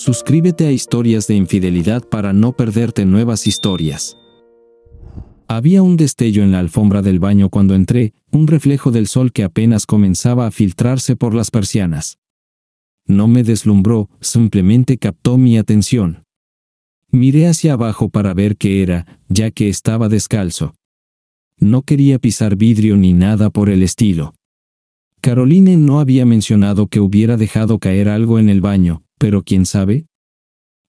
Suscríbete a Historias de Infidelidad para no perderte nuevas historias. Había un destello en la alfombra del baño cuando entré, un reflejo del sol que apenas comenzaba a filtrarse por las persianas. No me deslumbró, simplemente captó mi atención. Miré hacia abajo para ver qué era, ya que estaba descalzo. No quería pisar vidrio ni nada por el estilo. Caroline no había mencionado que hubiera dejado caer algo en el baño, pero ¿quién sabe?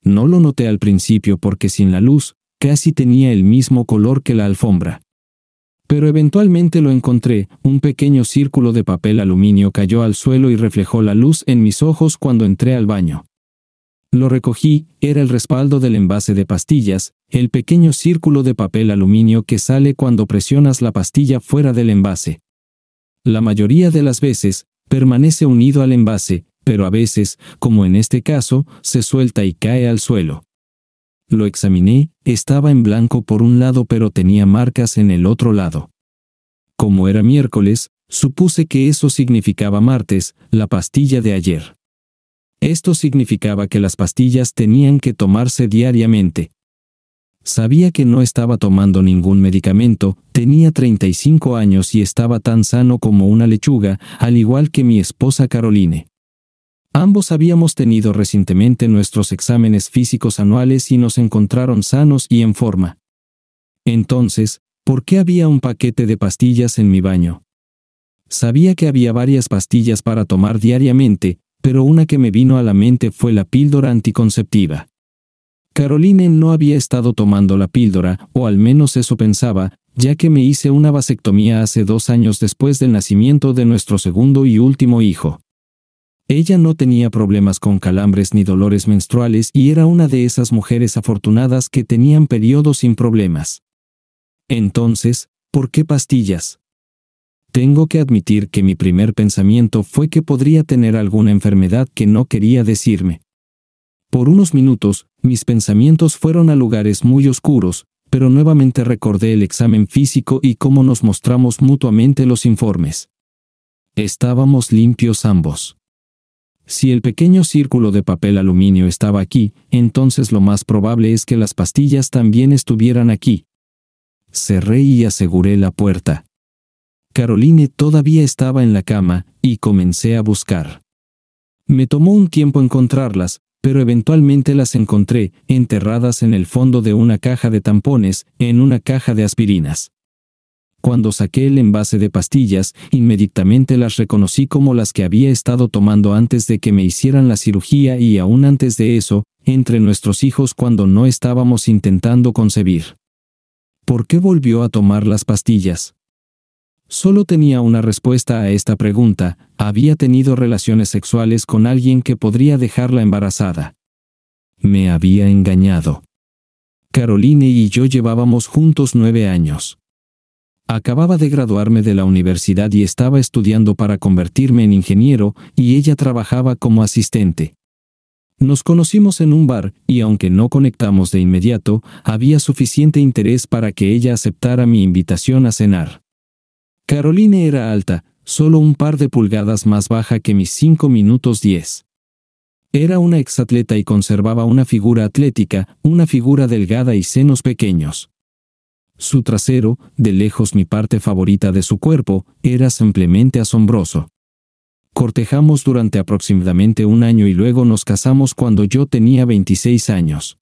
No lo noté al principio porque sin la luz, casi tenía el mismo color que la alfombra. Pero eventualmente lo encontré, un pequeño círculo de papel aluminio cayó al suelo y reflejó la luz en mis ojos cuando entré al baño. Lo recogí, era el respaldo del envase de pastillas, el pequeño círculo de papel aluminio que sale cuando presionas la pastilla fuera del envase. La mayoría de las veces, permanece unido al envase, pero a veces, como en este caso, se suelta y cae al suelo. Lo examiné, estaba en blanco por un lado pero tenía marcas en el otro lado. Como era miércoles, supuse que eso significaba martes, la pastilla de ayer. Esto significaba que las pastillas tenían que tomarse diariamente. Sabía que no estaba tomando ningún medicamento, tenía 35 años y estaba tan sano como una lechuga, al igual que mi esposa Caroline. Ambos habíamos tenido recientemente nuestros exámenes físicos anuales y nos encontraron sanos y en forma. Entonces, ¿por qué había un paquete de pastillas en mi baño? Sabía que había varias pastillas para tomar diariamente, pero una que me vino a la mente fue la píldora anticonceptiva. Caroline no había estado tomando la píldora, o al menos eso pensaba, ya que me hice una vasectomía hace 2 años después del nacimiento de nuestro segundo y último hijo. Ella no tenía problemas con calambres ni dolores menstruales y era una de esas mujeres afortunadas que tenían periodos sin problemas. Entonces, ¿por qué pastillas? Tengo que admitir que mi primer pensamiento fue que podría tener alguna enfermedad que no quería decirme. Por unos minutos, mis pensamientos fueron a lugares muy oscuros, pero nuevamente recordé el examen físico y cómo nos mostramos mutuamente los informes. Estábamos limpios ambos. Si el pequeño círculo de papel aluminio estaba aquí, entonces lo más probable es que las pastillas también estuvieran aquí. Cerré y aseguré la puerta. Caroline todavía estaba en la cama, y comencé a buscar. Me tomó un tiempo encontrarlas, pero eventualmente las encontré, enterradas en el fondo de una caja de tampones, en una caja de aspirinas. Cuando saqué el envase de pastillas, inmediatamente las reconocí como las que había estado tomando antes de que me hicieran la cirugía y aún antes de eso, entre nuestros hijos cuando no estábamos intentando concebir. ¿Por qué volvió a tomar las pastillas? Solo tenía una respuesta a esta pregunta: había tenido relaciones sexuales con alguien que podría dejarla embarazada. Me había engañado. Caroline y yo llevábamos juntos 9 años. Acababa de graduarme de la universidad y estaba estudiando para convertirme en ingeniero, y ella trabajaba como asistente. Nos conocimos en un bar, y aunque no conectamos de inmediato, había suficiente interés para que ella aceptara mi invitación a cenar. Caroline era alta, solo un par de pulgadas más baja que mis 5 minutos 10. Era una exatleta y conservaba una figura atlética, una figura delgada y senos pequeños. Su trasero, de lejos mi parte favorita de su cuerpo, era simplemente asombroso. Cortejamos durante aproximadamente 1 año y luego nos casamos cuando yo tenía 26 años.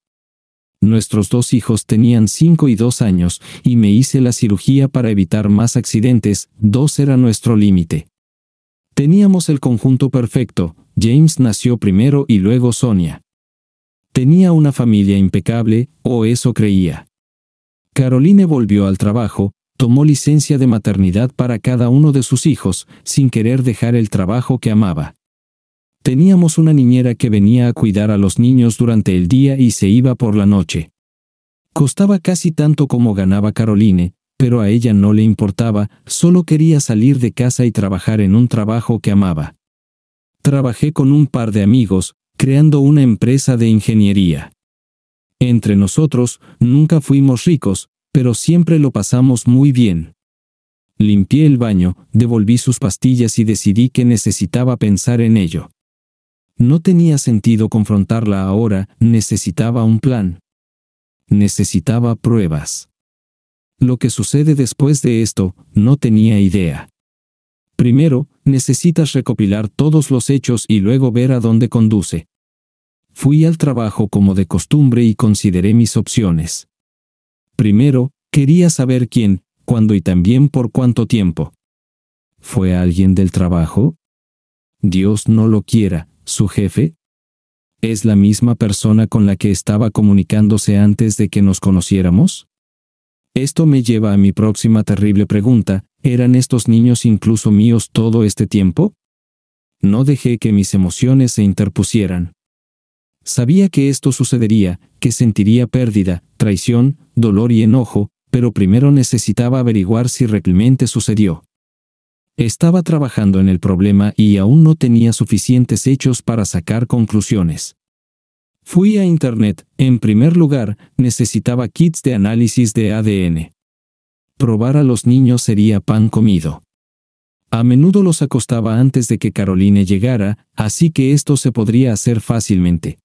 Nuestros 2 hijos tenían 5 y 2 años, y me hice la cirugía para evitar más accidentes. 2 era nuestro límite. Teníamos el conjunto perfecto. James nació primero y luego Sonia. Tenía una familia impecable, o eso creía. Caroline volvió al trabajo, tomó licencia de maternidad para cada uno de sus hijos, sin querer dejar el trabajo que amaba. Teníamos una niñera que venía a cuidar a los niños durante el día y se iba por la noche. Costaba casi tanto como ganaba Caroline, pero a ella no le importaba, solo quería salir de casa y trabajar en un trabajo que amaba. Trabajé con un par de amigos, creando una empresa de ingeniería. Entre nosotros, nunca fuimos ricos, pero siempre lo pasamos muy bien. Limpié el baño, devolví sus pastillas y decidí que necesitaba pensar en ello. No tenía sentido confrontarla ahora, necesitaba un plan. Necesitaba pruebas. Lo que sucede después de esto, no tenía idea. Primero, necesitas recopilar todos los hechos y luego ver a dónde conduce. Fui al trabajo como de costumbre y consideré mis opciones. Primero, quería saber quién, cuándo y también por cuánto tiempo. ¿Fue alguien del trabajo? Dios no lo quiera, ¿su jefe? ¿Es la misma persona con la que estaba comunicándose antes de que nos conociéramos? Esto me lleva a mi próxima terrible pregunta: ¿eran estos niños incluso míos todo este tiempo? No dejé que mis emociones se interpusieran. Sabía que esto sucedería, que sentiría pérdida, traición, dolor y enojo, pero primero necesitaba averiguar si realmente sucedió. Estaba trabajando en el problema y aún no tenía suficientes hechos para sacar conclusiones. Fui a Internet. En primer lugar, necesitaba kits de análisis de ADN. Probar a los niños sería pan comido. A menudo los acostaba antes de que Caroline llegara, así que esto se podría hacer fácilmente.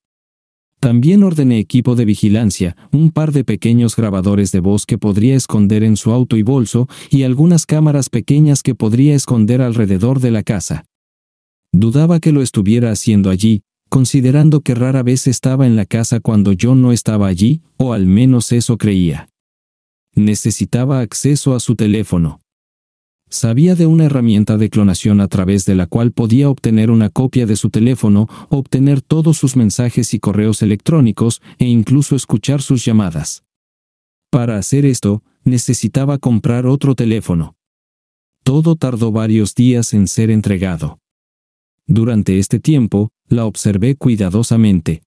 También ordené equipo de vigilancia, un par de pequeños grabadores de voz que podría esconder en su auto y bolso, y algunas cámaras pequeñas que podría esconder alrededor de la casa. Dudaba que lo estuviera haciendo allí, considerando que rara vez estaba en la casa cuando yo no estaba allí, o al menos eso creía. Necesitaba acceso a su teléfono. Sabía de una herramienta de clonación a través de la cual podía obtener una copia de su teléfono, obtener todos sus mensajes y correos electrónicos, e incluso escuchar sus llamadas. Para hacer esto, necesitaba comprar otro teléfono. Todo tardó varios días en ser entregado. Durante este tiempo, la observé cuidadosamente.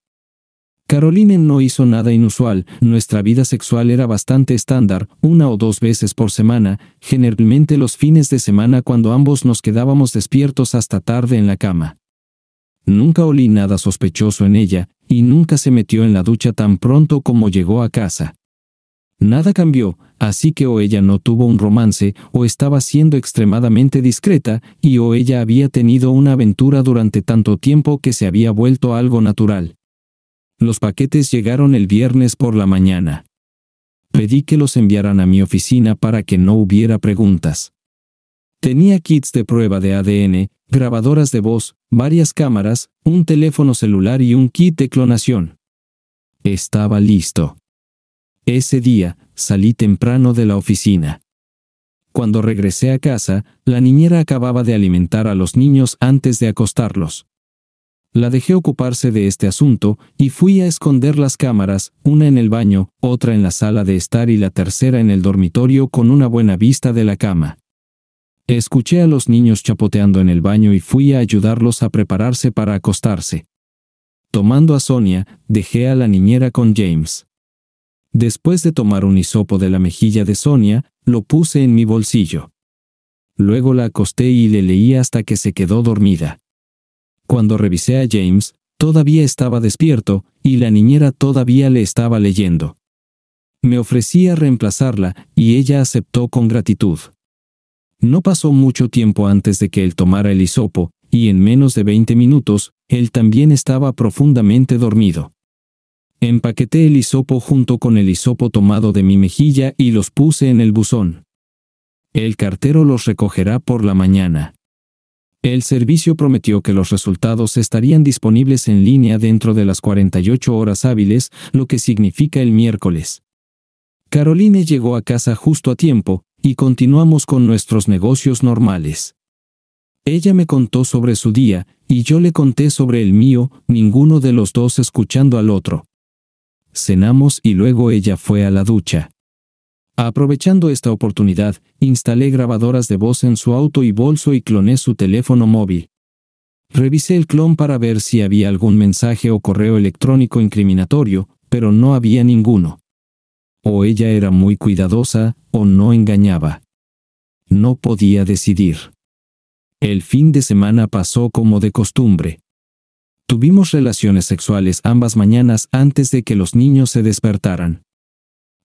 Caroline no hizo nada inusual, nuestra vida sexual era bastante estándar, 1 o 2 veces por semana, generalmente los fines de semana cuando ambos nos quedábamos despiertos hasta tarde en la cama. Nunca olí nada sospechoso en ella, y nunca se metió en la ducha tan pronto como llegó a casa. Nada cambió, así que o ella no tuvo un romance, o estaba siendo extremadamente discreta, o ella había tenido una aventura durante tanto tiempo que se había vuelto algo natural. Los paquetes llegaron el viernes por la mañana. Pedí que los enviaran a mi oficina para que no hubiera preguntas. Tenía kits de prueba de ADN, grabadoras de voz, varias cámaras, un teléfono celular y un kit de clonación. Estaba listo. Ese día, salí temprano de la oficina. Cuando regresé a casa, la niñera acababa de alimentar a los niños antes de acostarlos. La dejé ocuparse de este asunto, y fui a esconder las cámaras, una en el baño, otra en la sala de estar y la tercera en el dormitorio con una buena vista de la cama. Escuché a los niños chapoteando en el baño y fui a ayudarlos a prepararse para acostarse. Tomando a Sonia, dejé a la niñera con James. Después de tomar un hisopo de la mejilla de Sonia, lo puse en mi bolsillo. Luego la acosté y le leí hasta que se quedó dormida. Cuando revisé a James, todavía estaba despierto, y la niñera todavía le estaba leyendo. Me ofrecí a reemplazarla, y ella aceptó con gratitud. No pasó mucho tiempo antes de que él tomara el hisopo, y en menos de 20 minutos, él también estaba profundamente dormido. Empaqueté el hisopo junto con el hisopo tomado de mi mejilla y los puse en el buzón. El cartero los recogerá por la mañana. El servicio prometió que los resultados estarían disponibles en línea dentro de las 48 horas hábiles, lo que significa el miércoles. Caroline llegó a casa justo a tiempo, y continuamos con nuestros negocios normales. Ella me contó sobre su día, y yo le conté sobre el mío, ninguno de los dos escuchando al otro. Cenamos y luego ella fue a la ducha. Aprovechando esta oportunidad, instalé grabadoras de voz en su auto y bolso y cloné su teléfono móvil. Revisé el clon para ver si había algún mensaje o correo electrónico incriminatorio, pero no había ninguno. O ella era muy cuidadosa, o no engañaba. No podía decidir. El fin de semana pasó como de costumbre. Tuvimos relaciones sexuales ambas mañanas antes de que los niños se despertaran.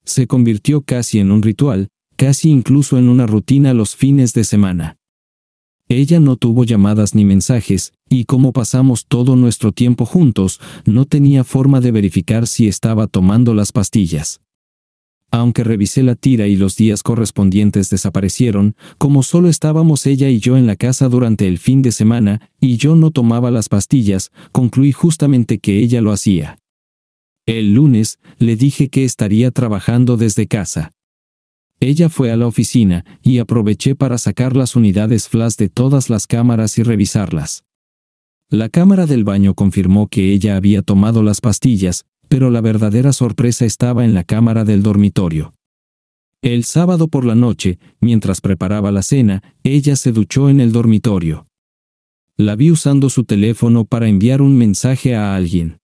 Se convirtió casi en un ritual, casi incluso en una rutina los fines de semana. Ella no tuvo llamadas ni mensajes, y como pasamos todo nuestro tiempo juntos, no tenía forma de verificar si estaba tomando las pastillas. Aunque revisé la tira y los días correspondientes desaparecieron, como solo estábamos ella y yo en la casa durante el fin de semana, y yo no tomaba las pastillas, concluí justamente que ella lo hacía. El lunes, le dije que estaría trabajando desde casa. Ella fue a la oficina, y aproveché para sacar las unidades flash de todas las cámaras y revisarlas. La cámara del baño confirmó que ella había tomado las pastillas, pero la verdadera sorpresa estaba en la cámara del dormitorio. El sábado por la noche, mientras preparaba la cena, ella se duchó en el dormitorio. La vi usando su teléfono para enviar un mensaje a alguien.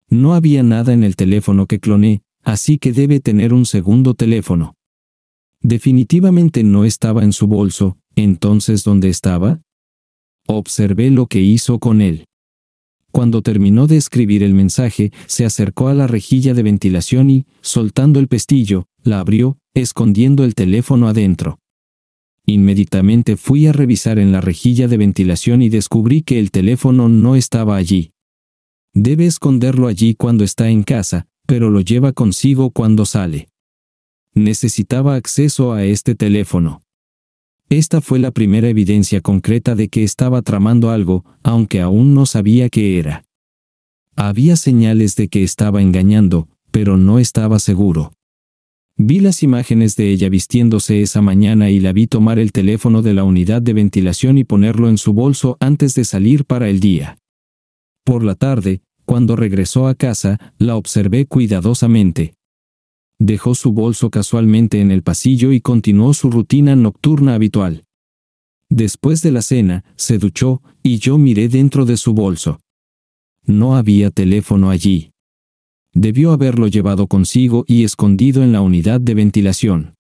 No había nada en el teléfono que cloné, así que debe tener un segundo teléfono. Definitivamente no estaba en su bolso. ¿Entonces dónde estaba? Observé lo que hizo con él. Cuando terminó de escribir el mensaje, se acercó a la rejilla de ventilación y, soltando el pestillo, la abrió, escondiendo el teléfono adentro. Inmediatamente fui a revisar en la rejilla de ventilación y descubrí que el teléfono no estaba allí. Debe esconderlo allí cuando está en casa, pero lo lleva consigo cuando sale. Necesitaba acceso a este teléfono. Esta fue la primera evidencia concreta de que estaba tramando algo, aunque aún no sabía qué era. Había señales de que estaba engañando, pero no estaba seguro. Vi las imágenes de ella vistiéndose esa mañana y la vi tomar el teléfono de la unidad de ventilación y ponerlo en su bolso antes de salir para el día. Por la tarde, cuando regresó a casa, la observé cuidadosamente. Dejó su bolso casualmente en el pasillo y continuó su rutina nocturna habitual. Después de la cena, se duchó, y yo miré dentro de su bolso. No había teléfono allí. Debió haberlo llevado consigo y escondido en la unidad de ventilación.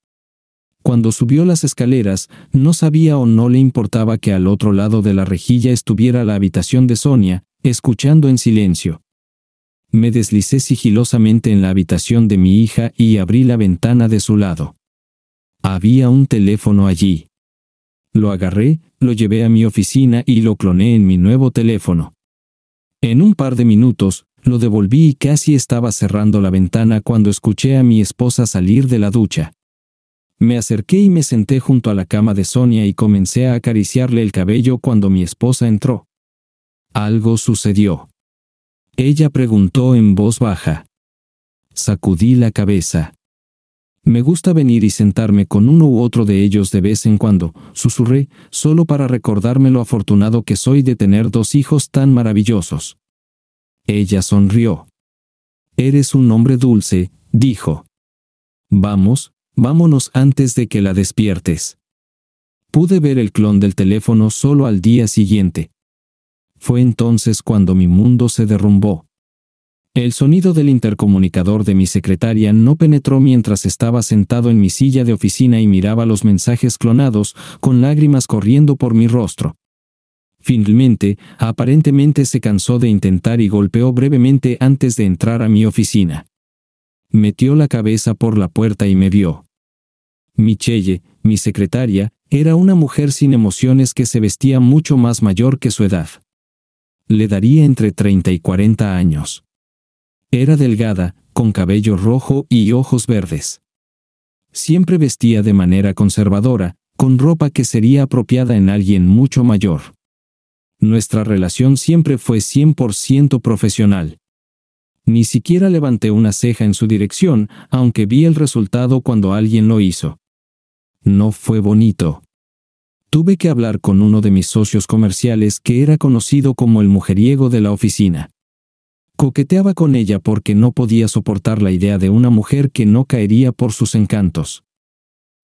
Cuando subió las escaleras, no sabía o no le importaba que al otro lado de la rejilla estuviera la habitación de Sonia, escuchando en silencio. Me deslicé sigilosamente en la habitación de mi hija y abrí la ventana de su lado. Había un teléfono allí. Lo agarré, lo llevé a mi oficina y lo cloné en mi nuevo teléfono. En un par de minutos, lo devolví y casi estaba cerrando la ventana cuando escuché a mi esposa salir de la ducha. Me acerqué y me senté junto a la cama de Sonia y comencé a acariciarle el cabello cuando mi esposa entró. Algo sucedió. Ella preguntó en voz baja. Sacudí la cabeza. Me gusta venir y sentarme con uno u otro de ellos de vez en cuando, susurré, solo para recordarme lo afortunado que soy de tener dos hijos tan maravillosos. Ella sonrió. Eres un hombre dulce, dijo. Vámonos antes de que la despiertes. Pude ver el clon del teléfono solo al día siguiente. Fue entonces cuando mi mundo se derrumbó. El sonido del intercomunicador de mi secretaria no penetró mientras estaba sentado en mi silla de oficina y miraba los mensajes clonados, con lágrimas corriendo por mi rostro. Finalmente, aparentemente se cansó de intentar y golpeó brevemente antes de entrar a mi oficina. Metió la cabeza por la puerta y me vio. Michelle, mi secretaria, era una mujer sin emociones que se vestía mucho más mayor que su edad. Le daría entre 30 y 40 años. Era delgada, con cabello rojo y ojos verdes. Siempre vestía de manera conservadora, con ropa que sería apropiada en alguien mucho mayor. Nuestra relación siempre fue 100% profesional. Ni siquiera levanté una ceja en su dirección, aunque vi el resultado cuando alguien lo hizo. No fue bonito. Tuve que hablar con uno de mis socios comerciales que era conocido como el mujeriego de la oficina. Coqueteaba con ella porque no podía soportar la idea de una mujer que no caería por sus encantos.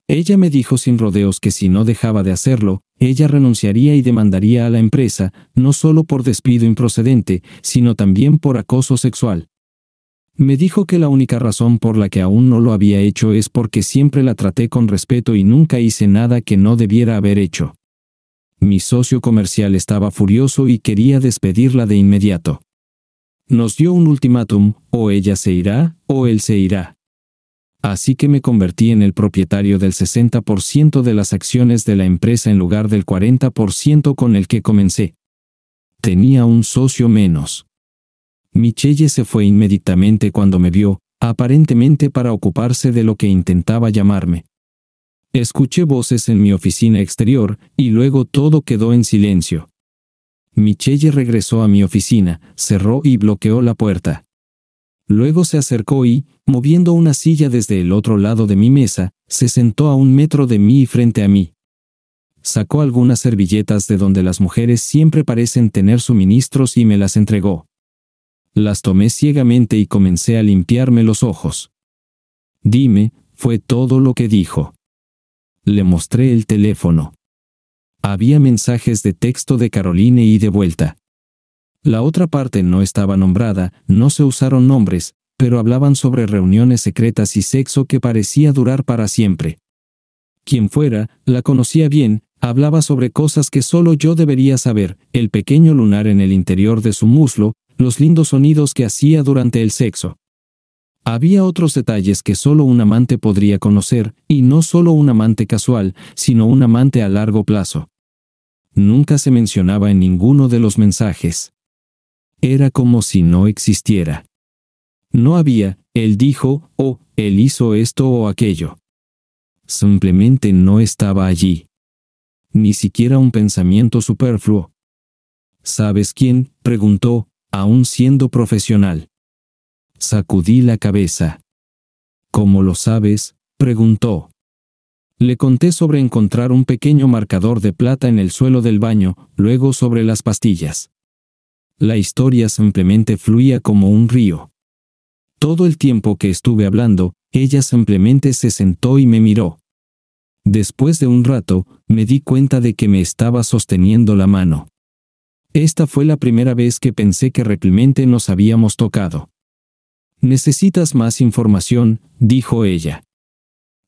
Ella me dijo sin rodeos que si no dejaba de hacerlo, ella renunciaría y demandaría a la empresa, no solo por despido improcedente, sino también por acoso sexual. Me dijo que la única razón por la que aún no lo había hecho es porque siempre la traté con respeto y nunca hice nada que no debiera haber hecho. Mi socio comercial estaba furioso y quería despedirla de inmediato. Nos dio un ultimátum, o ella se irá, o él se irá. Así que me convertí en el propietario del 60% de las acciones de la empresa en lugar del 40% con el que comencé. Tenía un socio menos. Michelle se fue inmediatamente cuando me vio, aparentemente para ocuparse de lo que intentaba llamarme. Escuché voces en mi oficina exterior y luego todo quedó en silencio. Michelle regresó a mi oficina, cerró y bloqueó la puerta. Luego se acercó y, moviendo una silla desde el otro lado de mi mesa, se sentó a 1 metro de mí y frente a mí. Sacó algunas servilletas de donde las mujeres siempre parecen tener suministros y me las entregó. Las tomé ciegamente y comencé a limpiarme los ojos. Dime, fue todo lo que dijo. Le mostré el teléfono. Había mensajes de texto de Caroline y de vuelta. La otra parte no estaba nombrada, no se usaron nombres, pero hablaban sobre reuniones secretas y sexo que parecía durar para siempre. Quien fuera, la conocía bien, hablaba sobre cosas que solo yo debería saber, el pequeño lunar en el interior de su muslo, los lindos sonidos que hacía durante el sexo. Había otros detalles que solo un amante podría conocer, y no solo un amante casual, sino un amante a largo plazo. Nunca se mencionaba en ninguno de los mensajes. Era como si no existiera. No había, él dijo, o él hizo esto o aquello. Simplemente no estaba allí. Ni siquiera un pensamiento superfluo. ¿Sabes quién?, preguntó, aún siendo profesional. Sacudí la cabeza. ¿Cómo lo sabes?, preguntó. Le conté sobre encontrar un pequeño marcador de plata en el suelo del baño, luego sobre las pastillas. La historia simplemente fluía como un río. Todo el tiempo que estuve hablando, ella simplemente se sentó y me miró. Después de un rato, me di cuenta de que me estaba sosteniendo la mano. Esta fue la primera vez que pensé que realmente nos habíamos tocado. «¿Necesitas más información?», dijo ella.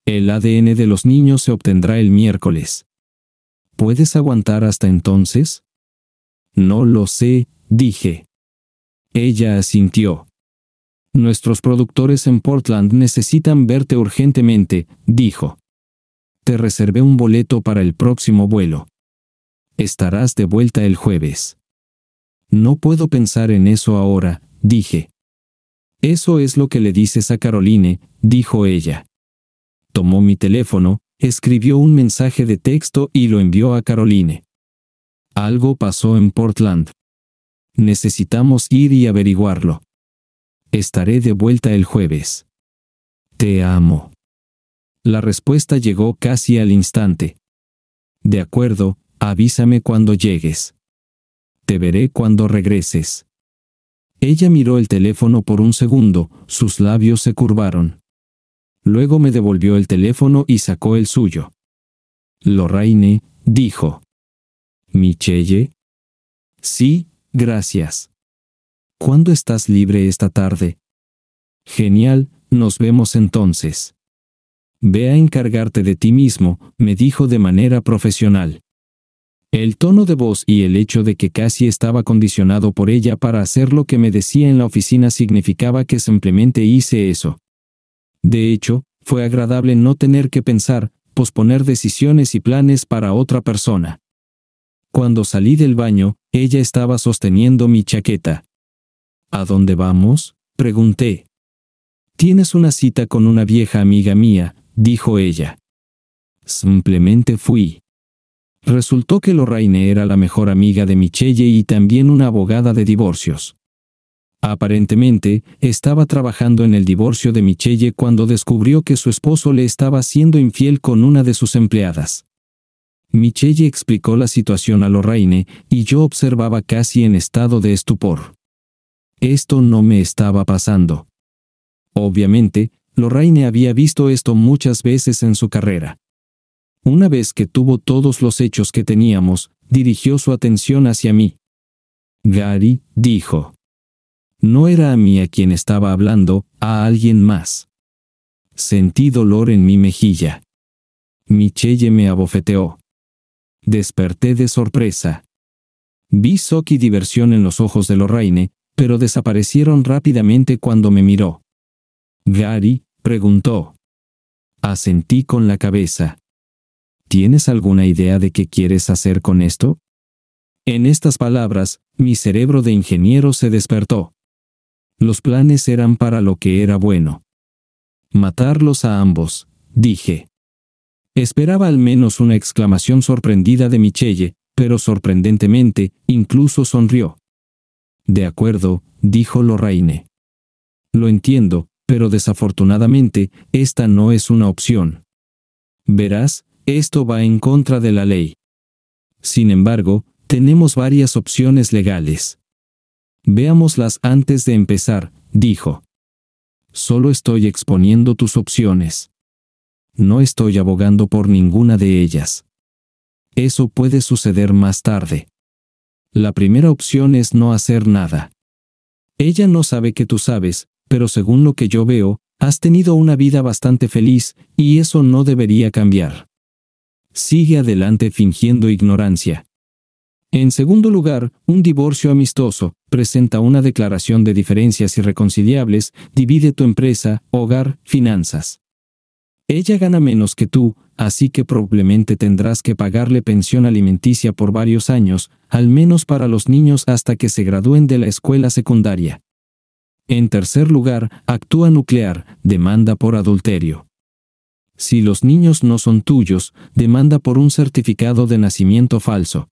«El ADN de los niños se obtendrá el miércoles. ¿Puedes aguantar hasta entonces?» «No lo sé», dije. Ella asintió. «Nuestros productores en Portland necesitan verte urgentemente», dijo. «Te reservé un boleto para el próximo vuelo. Estarás de vuelta el jueves». «No puedo pensar en eso ahora», dije. «Eso es lo que le dices a Caroline», dijo ella. Tomó mi teléfono, escribió un mensaje de texto y lo envió a Caroline. «Algo pasó en Portland. Necesitamos ir y averiguarlo. Estaré de vuelta el jueves. Te amo». La respuesta llegó casi al instante. «De acuerdo, avísame cuando llegues. Te veré cuando regreses». Ella miró el teléfono por un segundo, sus labios se curvaron. Luego me devolvió el teléfono y sacó el suyo. «Lorraine», dijo. «¿Michelle?» «Sí, gracias». «¿Cuándo estás libre esta tarde?» «Genial, nos vemos entonces». «Ve a encargarte de ti mismo», me dijo de manera profesional. El tono de voz y el hecho de que casi estaba condicionado por ella para hacer lo que me decía en la oficina significaba que simplemente hice eso. De hecho, fue agradable no tener que pensar, posponer decisiones y planes para otra persona. Cuando salí del baño, ella estaba sosteniendo mi chaqueta. «¿A dónde vamos?», pregunté. «Tienes una cita con una vieja amiga mía», dijo ella. Simplemente fui. Resultó que Lorraine era la mejor amiga de Michelle y también una abogada de divorcios. Aparentemente, estaba trabajando en el divorcio de Michelle cuando descubrió que su esposo le estaba siendo infiel con una de sus empleadas. Michelle explicó la situación a Lorraine y yo observaba casi en estado de estupor. Esto no me estaba pasando. Obviamente, Lorraine había visto esto muchas veces en su carrera. Una vez que tuvo todos los hechos que teníamos, dirigió su atención hacia mí. «Gary», dijo. No era a mí a quien estaba hablando, a alguien más. Sentí dolor en mi mejilla. Michelle me abofeteó. Desperté de sorpresa. Vi shock y diversión en los ojos de Lorraine, pero desaparecieron rápidamente cuando me miró. «Gary», preguntó. Asentí con la cabeza. ¿Tienes alguna idea de qué quieres hacer con esto? En estas palabras, mi cerebro de ingeniero se despertó. Los planes eran para lo que era bueno. Matarlos a ambos, dije. Esperaba al menos una exclamación sorprendida de Michelle, pero sorprendentemente, incluso sonrió. De acuerdo, dijo Lorraine. Lo entiendo, pero desafortunadamente, esta no es una opción. Verás, esto va en contra de la ley. Sin embargo, tenemos varias opciones legales. Veámoslas antes de empezar, dijo. Solo estoy exponiendo tus opciones. No estoy abogando por ninguna de ellas. Eso puede suceder más tarde. La primera opción es no hacer nada. Ella no sabe que tú sabes, pero según lo que yo veo, has tenido una vida bastante feliz, y eso no debería cambiar. Sigue adelante fingiendo ignorancia. En segundo lugar, un divorcio amistoso, presenta una declaración de diferencias irreconciliables, divide tu empresa, hogar, finanzas. Ella gana menos que tú, así que probablemente tendrás que pagarle pensión alimenticia por varios años, al menos para los niños hasta que se gradúen de la escuela secundaria. En tercer lugar, actúa nuclear, demanda por adulterio. Si los niños no son tuyos, demanda por un certificado de nacimiento falso.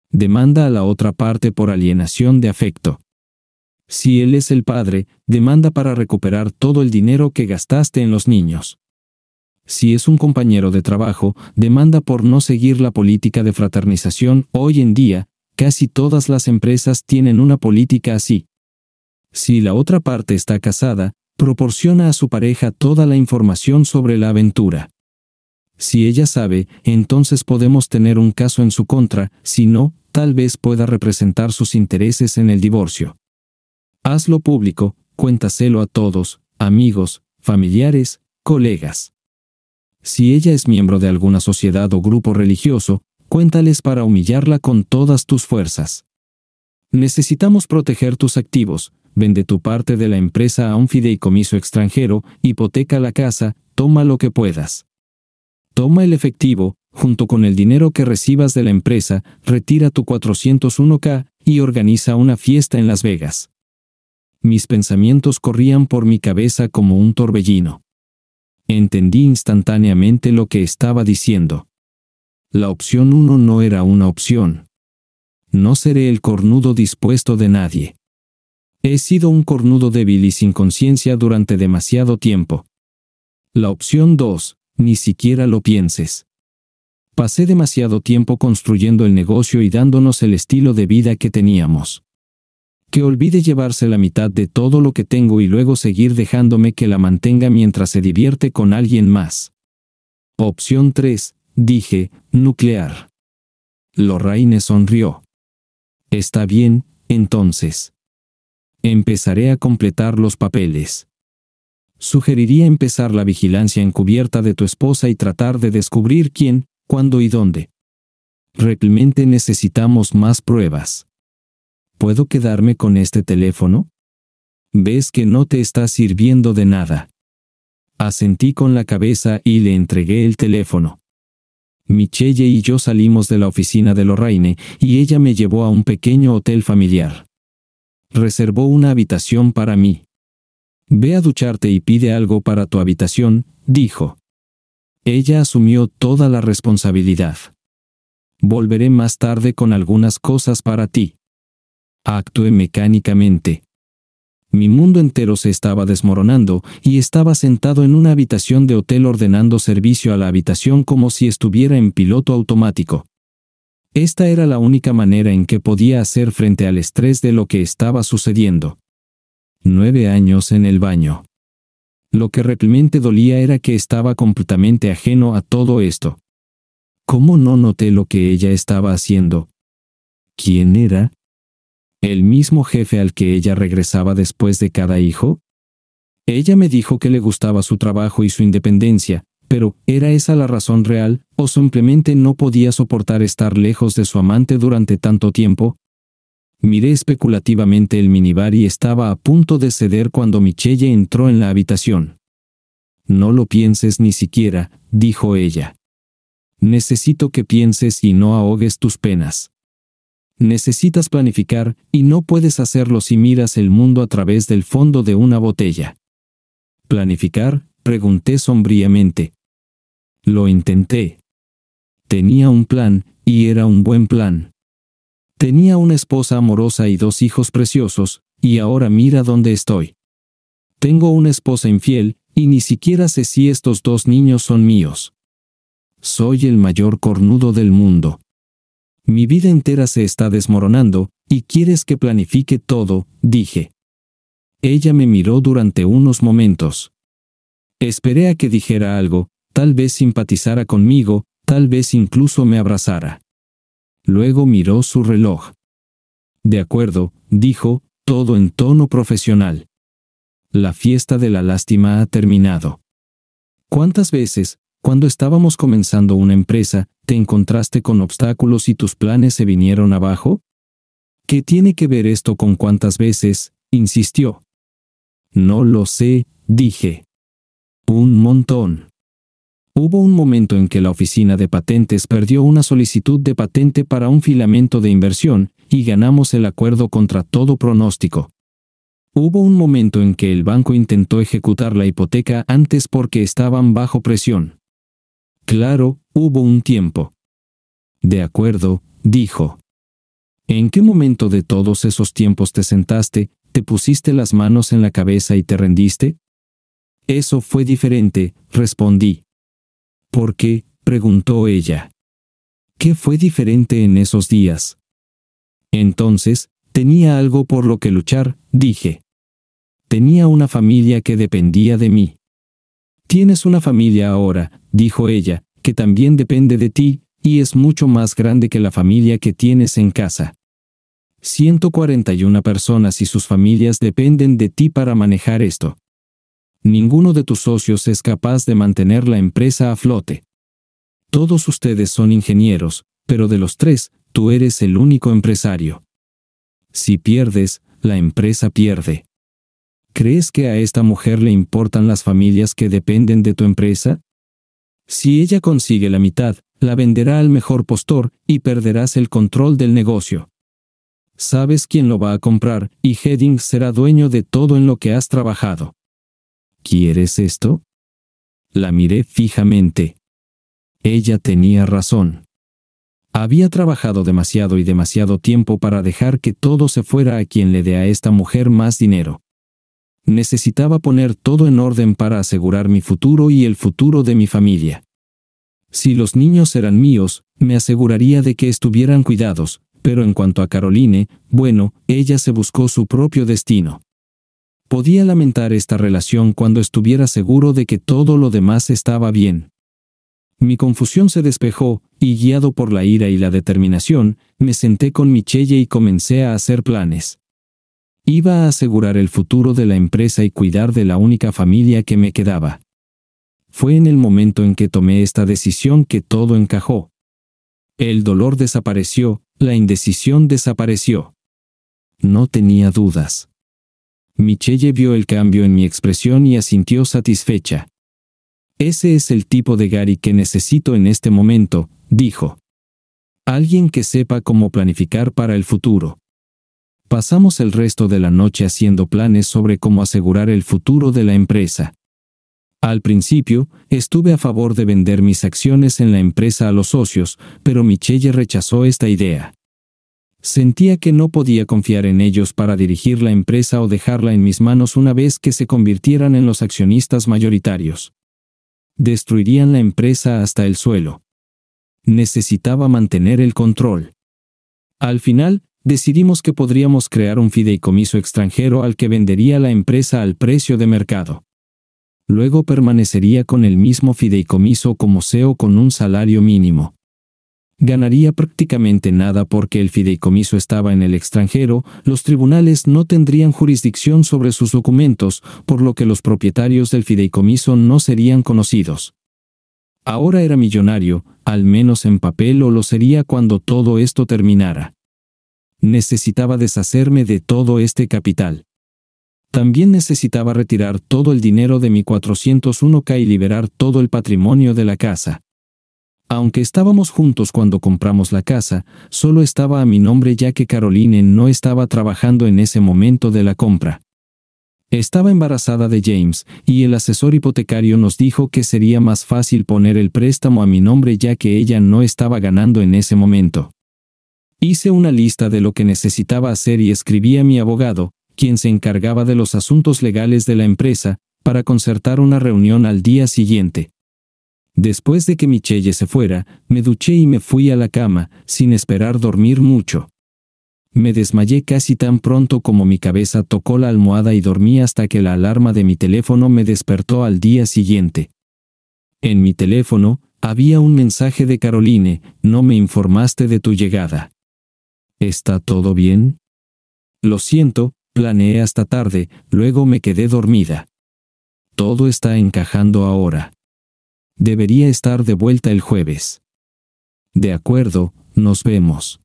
Demanda a la otra parte por alienación de afecto. Si él es el padre, demanda para recuperar todo el dinero que gastaste en los niños. Si es un compañero de trabajo, demanda por no seguir la política de fraternización. Hoy en día, casi todas las empresas tienen una política así. Si la otra parte está casada, proporciona a su pareja toda la información sobre la aventura. Si ella sabe, entonces podemos tener un caso en su contra, si no, tal vez pueda representar sus intereses en el divorcio. Hazlo público, cuéntaselo a todos, amigos, familiares, colegas. Si ella es miembro de alguna sociedad o grupo religioso, cuéntales para humillarla con todas tus fuerzas. Necesitamos proteger tus activos. Vende tu parte de la empresa a un fideicomiso extranjero, hipoteca la casa, toma lo que puedas. Toma el efectivo, junto con el dinero que recibas de la empresa, retira tu 401k y organiza una fiesta en Las Vegas. Mis pensamientos corrían por mi cabeza como un torbellino. Entendí instantáneamente lo que estaba diciendo. La opción 1 no era una opción. No seré el cornudo dispuesto de nadie. He sido un cornudo débil y sin conciencia durante demasiado tiempo. La opción 2, ni siquiera lo pienses. Pasé demasiado tiempo construyendo el negocio y dándonos el estilo de vida que teníamos. Que olvide llevarse la mitad de todo lo que tengo y luego seguir dejándome que la mantenga mientras se divierte con alguien más. Opción 3, dije, nuclear. Lorraine sonrió. Está bien, entonces. Empezaré a completar los papeles. Sugeriría empezar la vigilancia encubierta de tu esposa y tratar de descubrir quién, cuándo y dónde. Realmente necesitamos más pruebas. ¿Puedo quedarme con este teléfono? ¿Ves que no te está sirviendo de nada? Asentí con la cabeza y le entregué el teléfono. Michelle y yo salimos de la oficina de Lorraine y ella me llevó a un pequeño hotel familiar. Reservó una habitación para mí. Ve a ducharte y pide algo para tu habitación, dijo. Ella asumió toda la responsabilidad. Volveré más tarde con algunas cosas para ti. Actué mecánicamente. Mi mundo entero se estaba desmoronando y estaba sentado en una habitación de hotel ordenando servicio a la habitación como si estuviera en piloto automático. Esta era la única manera en que podía hacer frente al estrés de lo que estaba sucediendo. 9 años en el baño. Lo que realmente dolía era que estaba completamente ajeno a todo esto. ¿Cómo no noté lo que ella estaba haciendo? ¿Quién era? ¿El mismo jefe al que ella regresaba después de cada hijo? Ella me dijo que le gustaba su trabajo y su independencia, pero ¿era esa la razón real, o simplemente no podía soportar estar lejos de su amante durante tanto tiempo? Miré especulativamente el minibar y estaba a punto de ceder cuando Michelle entró en la habitación. No lo pienses ni siquiera, dijo ella. Necesito que pienses y no ahogues tus penas. Necesitas planificar, y no puedes hacerlo si miras el mundo a través del fondo de una botella. ¿Planificar?, pregunté sombríamente. Lo intenté. Tenía un plan, y era un buen plan. Tenía una esposa amorosa y 2 hijos preciosos, y ahora mira dónde estoy. Tengo una esposa infiel, y ni siquiera sé si estos 2 niños son míos. Soy el mayor cornudo del mundo. Mi vida entera se está desmoronando, y quieres que planifique todo, dije. Ella me miró durante unos momentos. Esperé a que dijera algo, tal vez simpatizara conmigo, tal vez incluso me abrazara. Luego miró su reloj. De acuerdo, dijo, todo en tono profesional. La fiesta de la lástima ha terminado. ¿Cuántas veces, cuando estábamos comenzando una empresa, te encontraste con obstáculos y tus planes se vinieron abajo? ¿Qué tiene que ver esto con cuántas veces?, insistió. No lo sé, dije. Un montón. Hubo un momento en que la oficina de patentes perdió una solicitud de patente para un filamento de inversión, y ganamos el acuerdo contra todo pronóstico. Hubo un momento en que el banco intentó ejecutar la hipoteca antes porque estaban bajo presión. Claro, hubo un tiempo. De acuerdo, dijo. ¿En qué momento de todos esos tiempos te sentaste, te pusiste las manos en la cabeza y te rendiste? Eso fue diferente, respondí. ¿Por qué?, preguntó ella. ¿Qué fue diferente en esos días? Entonces, tenía algo por lo que luchar, dije. Tenía una familia que dependía de mí. Tienes una familia ahora, dijo ella, que también depende de ti, y es mucho más grande que la familia que tienes en casa. 141 personas y sus familias dependen de ti para manejar esto. Ninguno de tus socios es capaz de mantener la empresa a flote. Todos ustedes son ingenieros, pero de los 3, tú eres el único empresario. Si pierdes, la empresa pierde. ¿Crees que a esta mujer le importan las familias que dependen de tu empresa? Si ella consigue la mitad, la venderá al mejor postor y perderás el control del negocio. Sabes quién lo va a comprar, y Heddings será dueño de todo en lo que has trabajado. ¿Quieres esto? La miré fijamente. Ella tenía razón. Había trabajado demasiado y demasiado tiempo para dejar que todo se fuera a quien le dé a esta mujer más dinero. Necesitaba poner todo en orden para asegurar mi futuro y el futuro de mi familia. Si los niños eran míos, me aseguraría de que estuvieran cuidados, pero en cuanto a Caroline, bueno, ella se buscó su propio destino. Podía lamentar esta relación cuando estuviera seguro de que todo lo demás estaba bien. Mi confusión se despejó, y guiado por la ira y la determinación, me senté con Michelle y comencé a hacer planes. Iba a asegurar el futuro de la empresa y cuidar de la única familia que me quedaba. Fue en el momento en que tomé esta decisión que todo encajó. El dolor desapareció, la indecisión desapareció. No tenía dudas. Michelle vio el cambio en mi expresión y asintió satisfecha. Ese es el tipo de Gary que necesito en este momento, dijo. Alguien que sepa cómo planificar para el futuro. Pasamos el resto de la noche haciendo planes sobre cómo asegurar el futuro de la empresa. Al principio, estuve a favor de vender mis acciones en la empresa a los socios, pero Michelle rechazó esta idea. Sentía que no podía confiar en ellos para dirigir la empresa o dejarla en mis manos una vez que se convirtieran en los accionistas mayoritarios. Destruirían la empresa hasta el suelo. Necesitaba mantener el control. Al final, decidimos que podríamos crear un fideicomiso extranjero al que vendería la empresa al precio de mercado. Luego permanecería con el mismo fideicomiso como CEO con un salario mínimo. Ganaría prácticamente nada porque el fideicomiso estaba en el extranjero, los tribunales no tendrían jurisdicción sobre sus documentos, por lo que los propietarios del fideicomiso no serían conocidos. Ahora era millonario, al menos en papel, o lo sería cuando todo esto terminara. Necesitaba deshacerme de todo este capital. También necesitaba retirar todo el dinero de mi 401k y liberar todo el patrimonio de la casa. Aunque estábamos juntos cuando compramos la casa, solo estaba a mi nombre ya que Caroline no estaba trabajando en ese momento de la compra. Estaba embarazada de James, y el asesor hipotecario nos dijo que sería más fácil poner el préstamo a mi nombre ya que ella no estaba ganando en ese momento. Hice una lista de lo que necesitaba hacer y escribí a mi abogado, quien se encargaba de los asuntos legales de la empresa, para concertar una reunión al día siguiente. Después de que Michelle se fuera, me duché y me fui a la cama, sin esperar dormir mucho. Me desmayé casi tan pronto como mi cabeza tocó la almohada y dormí hasta que la alarma de mi teléfono me despertó al día siguiente. En mi teléfono, había un mensaje de Caroline: no me informaste de tu llegada. ¿Está todo bien? Lo siento, planeé hasta tarde, luego me quedé dormida. Todo está encajando ahora. Debería estar de vuelta el jueves. De acuerdo, nos vemos.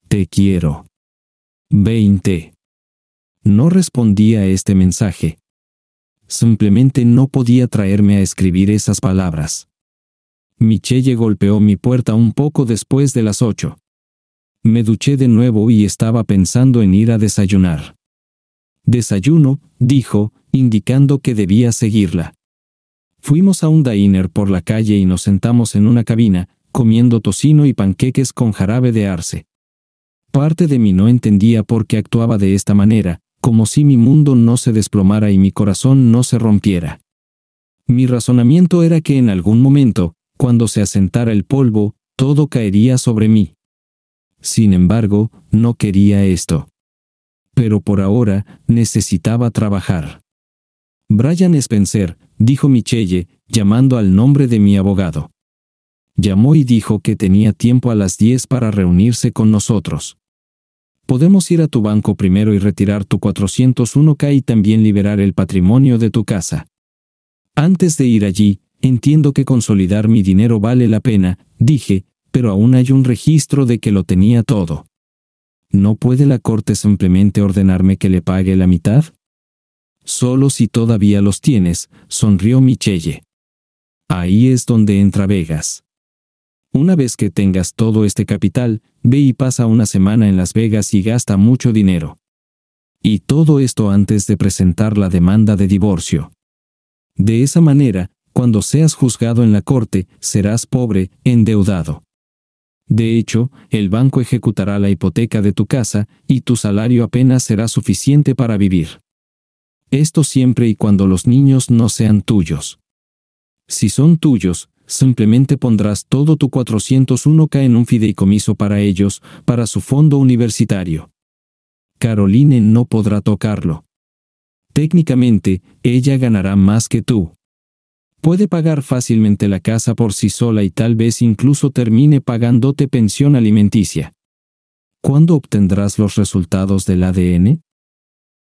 Te quiero. 20. No respondí a este mensaje. Simplemente no podía traerme a escribir esas palabras. Michelle golpeó mi puerta un poco después de las 8. Me duché de nuevo y estaba pensando en ir a desayunar. Desayuno, dijo, indicando que debía seguirla. Fuimos a un diner por la calle y nos sentamos en una cabina, comiendo tocino y panqueques con jarabe de arce. Parte de mí no entendía por qué actuaba de esta manera, como si mi mundo no se desplomara y mi corazón no se rompiera. Mi razonamiento era que en algún momento, cuando se asentara el polvo, todo caería sobre mí. Sin embargo, no quería esto. Pero por ahora, necesitaba trabajar. Brian Spencer, dijo Michelle, llamando al nombre de mi abogado. Llamó y dijo que tenía tiempo a las 10 para reunirse con nosotros. Podemos ir a tu banco primero y retirar tu 401k y también liberar el patrimonio de tu casa. Antes de ir allí, entiendo que consolidar mi dinero vale la pena, dije, pero aún hay un registro de que lo tenía todo. ¿No puede la corte simplemente ordenarme que le pague la mitad? Solo si todavía los tienes, sonrió Michelle. Ahí es donde entra Vegas. Una vez que tengas todo este capital, ve y pasa una semana en Las Vegas y gasta mucho dinero. Y todo esto antes de presentar la demanda de divorcio. De esa manera, cuando seas juzgado en la corte, serás pobre, endeudado. De hecho, el banco ejecutará la hipoteca de tu casa, y tu salario apenas será suficiente para vivir. Esto siempre y cuando los niños no sean tuyos. Si son tuyos, simplemente pondrás todo tu 401k en un fideicomiso para ellos, para su fondo universitario. Caroline no podrá tocarlo. Técnicamente, ella ganará más que tú. Puede pagar fácilmente la casa por sí sola y tal vez incluso termine pagándote pensión alimenticia. ¿Cuándo obtendrás los resultados del ADN?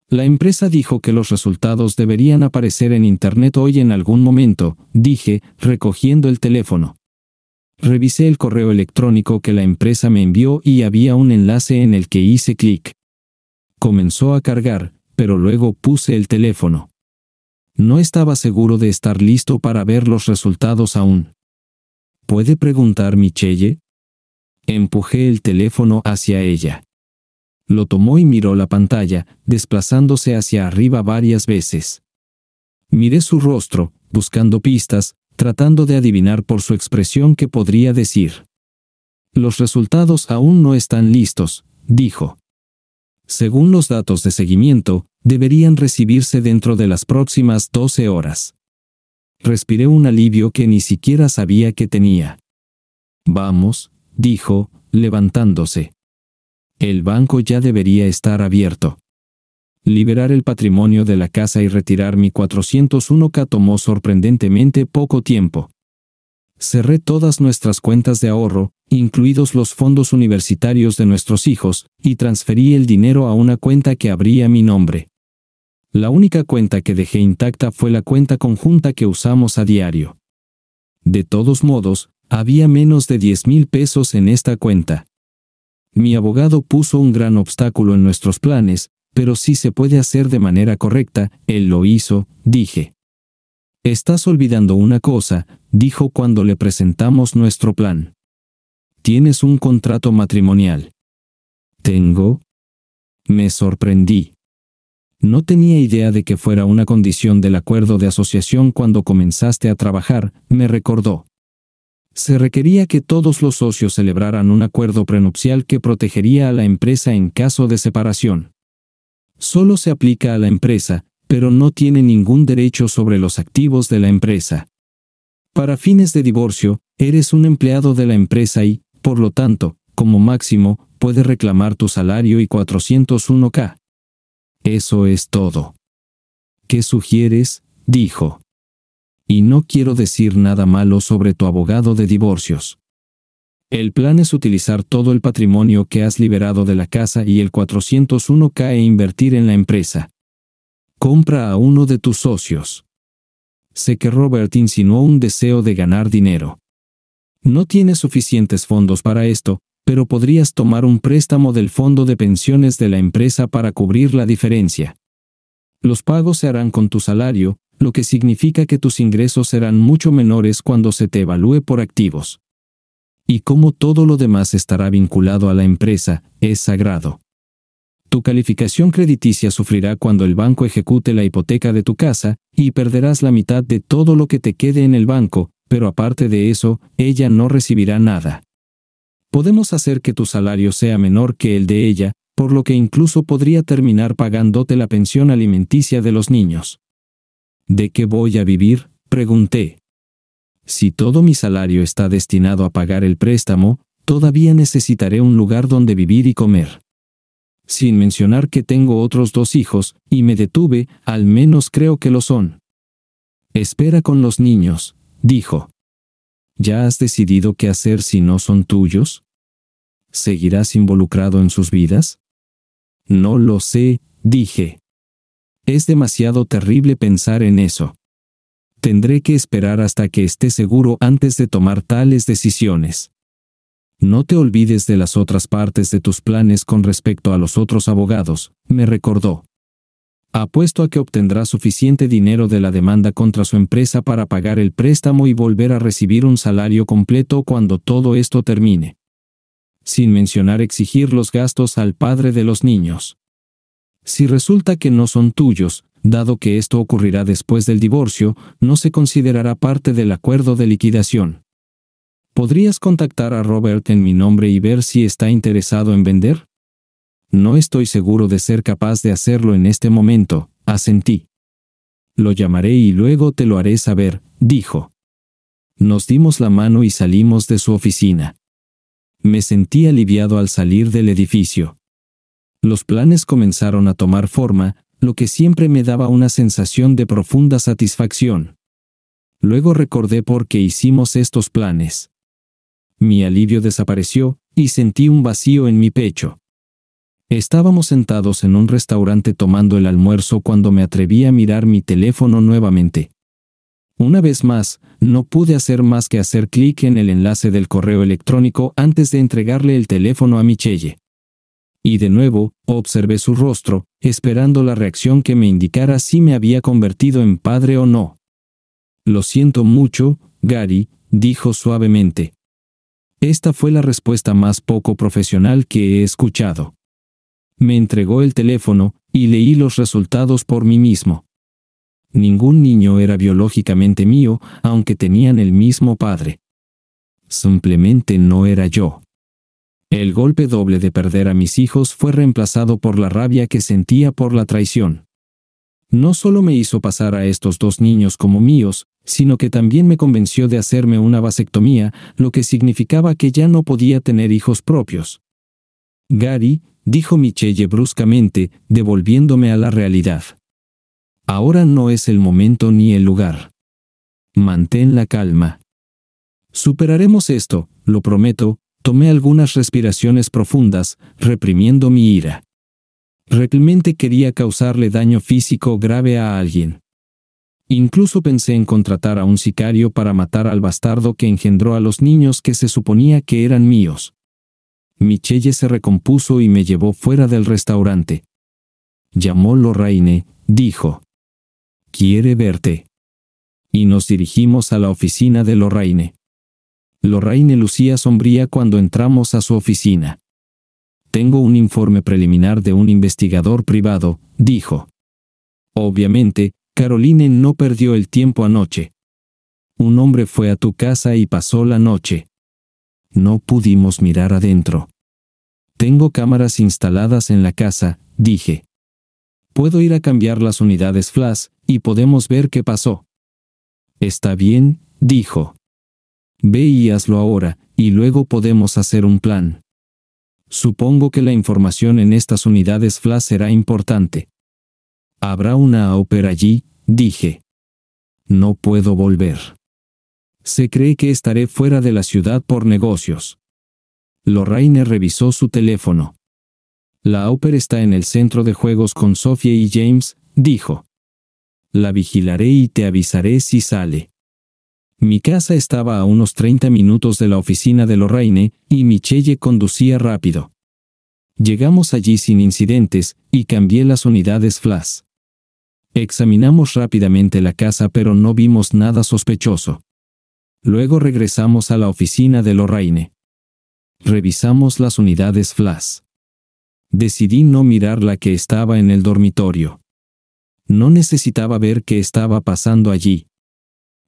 La empresa dijo que los resultados deberían aparecer en Internet hoy en algún momento, dije, recogiendo el teléfono. Revisé el correo electrónico que la empresa me envió y había un enlace en el que hice clic. Comenzó a cargar, pero luego puse el teléfono. No estaba seguro de estar listo para ver los resultados aún. ¿Puede preguntar Michelle? Empujé el teléfono hacia ella. Lo tomó y miró la pantalla, desplazándose hacia arriba varias veces. Miré su rostro, buscando pistas, tratando de adivinar por su expresión qué podría decir. Los resultados aún no están listos, dijo. Según los datos de seguimiento, deberían recibirse dentro de las próximas 12 horas. Respiré un alivio que ni siquiera sabía que tenía. Vamos, dijo, levantándose. El banco ya debería estar abierto. Liberar el patrimonio de la casa y retirar mi 401k tomó sorprendentemente poco tiempo. Cerré todas nuestras cuentas de ahorro, incluidos los fondos universitarios de nuestros hijos, y transferí el dinero a una cuenta que abría mi nombre. La única cuenta que dejé intacta fue la cuenta conjunta que usamos a diario. De todos modos, había menos de 10,000 pesos en esta cuenta. Mi abogado puso un gran obstáculo en nuestros planes, pero si se puede hacer de manera correcta, él lo hizo, dije. Estás olvidando una cosa, dijo cuando le presentamos nuestro plan. Tienes un contrato matrimonial. ¿Tengo? Me sorprendí. No tenía idea de que fuera una condición del acuerdo de asociación cuando comenzaste a trabajar, me recordó. Se requería que todos los socios celebraran un acuerdo prenupcial que protegería a la empresa en caso de separación. Solo se aplica a la empresa, pero no tiene ningún derecho sobre los activos de la empresa. Para fines de divorcio, eres un empleado de la empresa y, por lo tanto, como máximo, puedes reclamar tu salario y 401k. Eso es todo. ¿Qué sugieres?, dijo. Y no quiero decir nada malo sobre tu abogado de divorcios. El plan es utilizar todo el patrimonio que has liberado de la casa y el 401k e invertir en la empresa. Compra a uno de tus socios. Sé que Robert insinuó un deseo de ganar dinero. No tienes suficientes fondos para esto, pero podrías tomar un préstamo del fondo de pensiones de la empresa para cubrir la diferencia. Los pagos se harán con tu salario, lo que significa que tus ingresos serán mucho menores cuando se te evalúe por activos. Y como todo lo demás estará vinculado a la empresa, es sagrado. Tu calificación crediticia sufrirá cuando el banco ejecute la hipoteca de tu casa, y perderás la mitad de todo lo que te quede en el banco, pero aparte de eso, ella no recibirá nada. Podemos hacer que tu salario sea menor que el de ella, por lo que incluso podría terminar pagándote la pensión alimenticia de los niños. ¿De qué voy a vivir?, pregunté. Si todo mi salario está destinado a pagar el préstamo, todavía necesitaré un lugar donde vivir y comer. Sin mencionar que tengo otros 2 hijos, y me detuve, al menos creo que lo son. Espera con los niños, dijo. ¿Ya has decidido qué hacer si no son tuyos? ¿Seguirás involucrado en sus vidas? No lo sé, dije. Es demasiado terrible pensar en eso. Tendré que esperar hasta que esté seguro antes de tomar tales decisiones. No te olvides de las otras partes de tus planes con respecto a los otros abogados, me recordó. Apuesto a que obtendrá suficiente dinero de la demanda contra su empresa para pagar el préstamo y volver a recibir un salario completo cuando todo esto termine. Sin mencionar exigir los gastos al padre de los niños. Si resulta que no son tuyos, dado que esto ocurrirá después del divorcio, no se considerará parte del acuerdo de liquidación. ¿Podrías contactar a Robert en mi nombre y ver si está interesado en vender? No estoy seguro de ser capaz de hacerlo en este momento, asentí. Lo llamaré y luego te lo haré saber, dijo. Nos dimos la mano y salimos de su oficina. Me sentí aliviado al salir del edificio. Los planes comenzaron a tomar forma, lo que siempre me daba una sensación de profunda satisfacción. Luego recordé por qué hicimos estos planes. Mi alivio desapareció, y sentí un vacío en mi pecho. Estábamos sentados en un restaurante tomando el almuerzo cuando me atreví a mirar mi teléfono nuevamente. Una vez más, no pude hacer más que hacer clic en el enlace del correo electrónico antes de entregarle el teléfono a Michelle. Y de nuevo, observé su rostro, esperando la reacción que me indicara si me había convertido en padre o no. Lo siento mucho, Gary, dijo suavemente. Esta fue la respuesta más poco profesional que he escuchado. Me entregó el teléfono, y leí los resultados por mí mismo. Ningún niño era biológicamente mío, aunque tenían el mismo padre. Simplemente no era yo. El golpe doble de perder a mis hijos fue reemplazado por la rabia que sentía por la traición. No solo me hizo pasar a estos 2 niños como míos, sino que también me convenció de hacerme una vasectomía, lo que significaba que ya no podía tener hijos propios. Gary, dijo Michelle bruscamente, devolviéndome a la realidad. Ahora no es el momento ni el lugar. Mantén la calma. Superaremos esto, lo prometo. Tomé algunas respiraciones profundas, reprimiendo mi ira. Realmente quería causarle daño físico grave a alguien. Incluso pensé en contratar a un sicario para matar al bastardo que engendró a los niños que se suponía que eran míos. Michelle se recompuso y me llevó fuera del restaurante. Llamó Lorraine, dijo. Quiere verte. Y nos dirigimos a la oficina de Lorraine. Lorraine lucía sombría cuando entramos a su oficina. Tengo un informe preliminar de un investigador privado, dijo. Obviamente, Caroline no perdió el tiempo anoche. Un hombre fue a tu casa y pasó la noche. No pudimos mirar adentro. Tengo cámaras instaladas en la casa, dije. Puedo ir a cambiar las unidades flash, y podemos ver qué pasó. Está bien, dijo. Ve y hazlo ahora, y luego podemos hacer un plan. Supongo que la información en estas unidades flash será importante. ¿Habrá una ópera allí?, dije. No puedo volver. Se cree que estaré fuera de la ciudad por negocios. Lorraine revisó su teléfono. La ópera está en el centro de juegos con Sophie y James, dijo. La vigilaré y te avisaré si sale. Mi casa estaba a unos 30 minutos de la oficina de Lorraine, y Michelle conducía rápido. Llegamos allí sin incidentes, y cambié las unidades flash. Examinamos rápidamente la casa pero no vimos nada sospechoso. Luego regresamos a la oficina de Lorraine. Revisamos las unidades flash. Decidí no mirar la que estaba en el dormitorio. No necesitaba ver qué estaba pasando allí.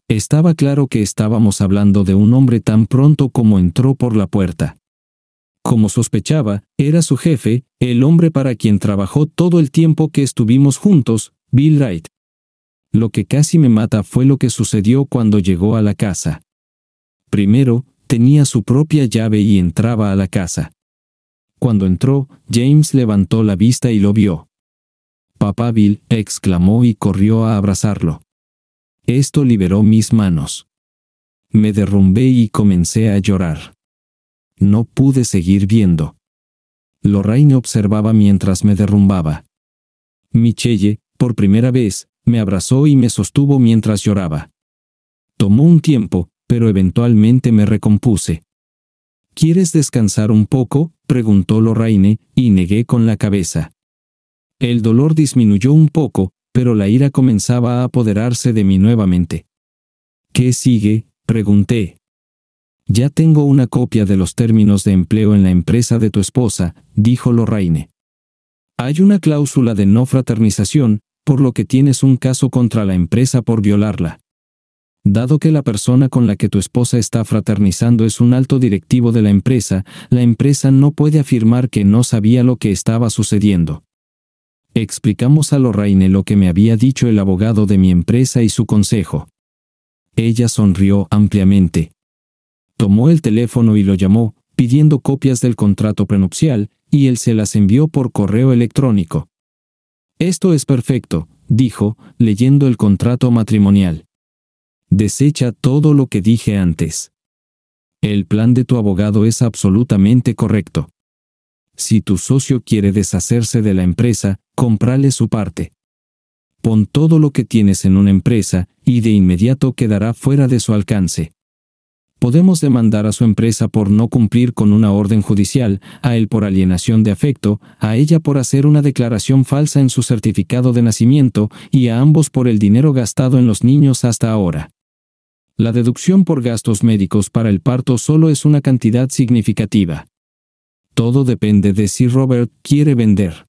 Estaba claro que estábamos hablando de un hombre tan pronto como entró por la puerta. Como sospechaba, era su jefe, el hombre para quien trabajó todo el tiempo que estuvimos juntos, Bill Wright. Lo que casi me mata fue lo que sucedió cuando llegó a la casa. Primero, tenía su propia llave y entraba a la casa. Cuando entró, James levantó la vista y lo vio. «Papá Bill», exclamó y corrió a abrazarlo. Esto liberó mis manos. Me derrumbé y comencé a llorar. No pude seguir viendo. Lorraine observaba mientras me derrumbaba. Michelle, por primera vez, me abrazó y me sostuvo mientras lloraba. Tomó un tiempo, pero eventualmente me recompuse. ¿Quieres descansar un poco?, preguntó Lorraine, y negué con la cabeza. El dolor disminuyó un poco, pero la ira comenzaba a apoderarse de mí nuevamente. ¿Qué sigue?, pregunté. Ya tengo una copia de los términos de empleo en la empresa de tu esposa, dijo Lorraine. Hay una cláusula de no fraternización, por lo que tienes un caso contra la empresa por violarla. Dado que la persona con la que tu esposa está fraternizando es un alto directivo de la empresa no puede afirmar que no sabía lo que estaba sucediendo. Explicamos a Lorraine lo que me había dicho el abogado de mi empresa y su consejo. Ella sonrió ampliamente. Tomó el teléfono y lo llamó, pidiendo copias del contrato prenupcial, y él se las envió por correo electrónico. Esto es perfecto, dijo, leyendo el contrato matrimonial. Desecha todo lo que dije antes. El plan de tu abogado es absolutamente correcto. Si tu socio quiere deshacerse de la empresa, cómprale su parte. Pon todo lo que tienes en una empresa, y de inmediato quedará fuera de su alcance. Podemos demandar a su empresa por no cumplir con una orden judicial, a él por alienación de afecto, a ella por hacer una declaración falsa en su certificado de nacimiento, y a ambos por el dinero gastado en los niños hasta ahora. La deducción por gastos médicos para el parto solo es una cantidad significativa. Todo depende de si Robert quiere vender.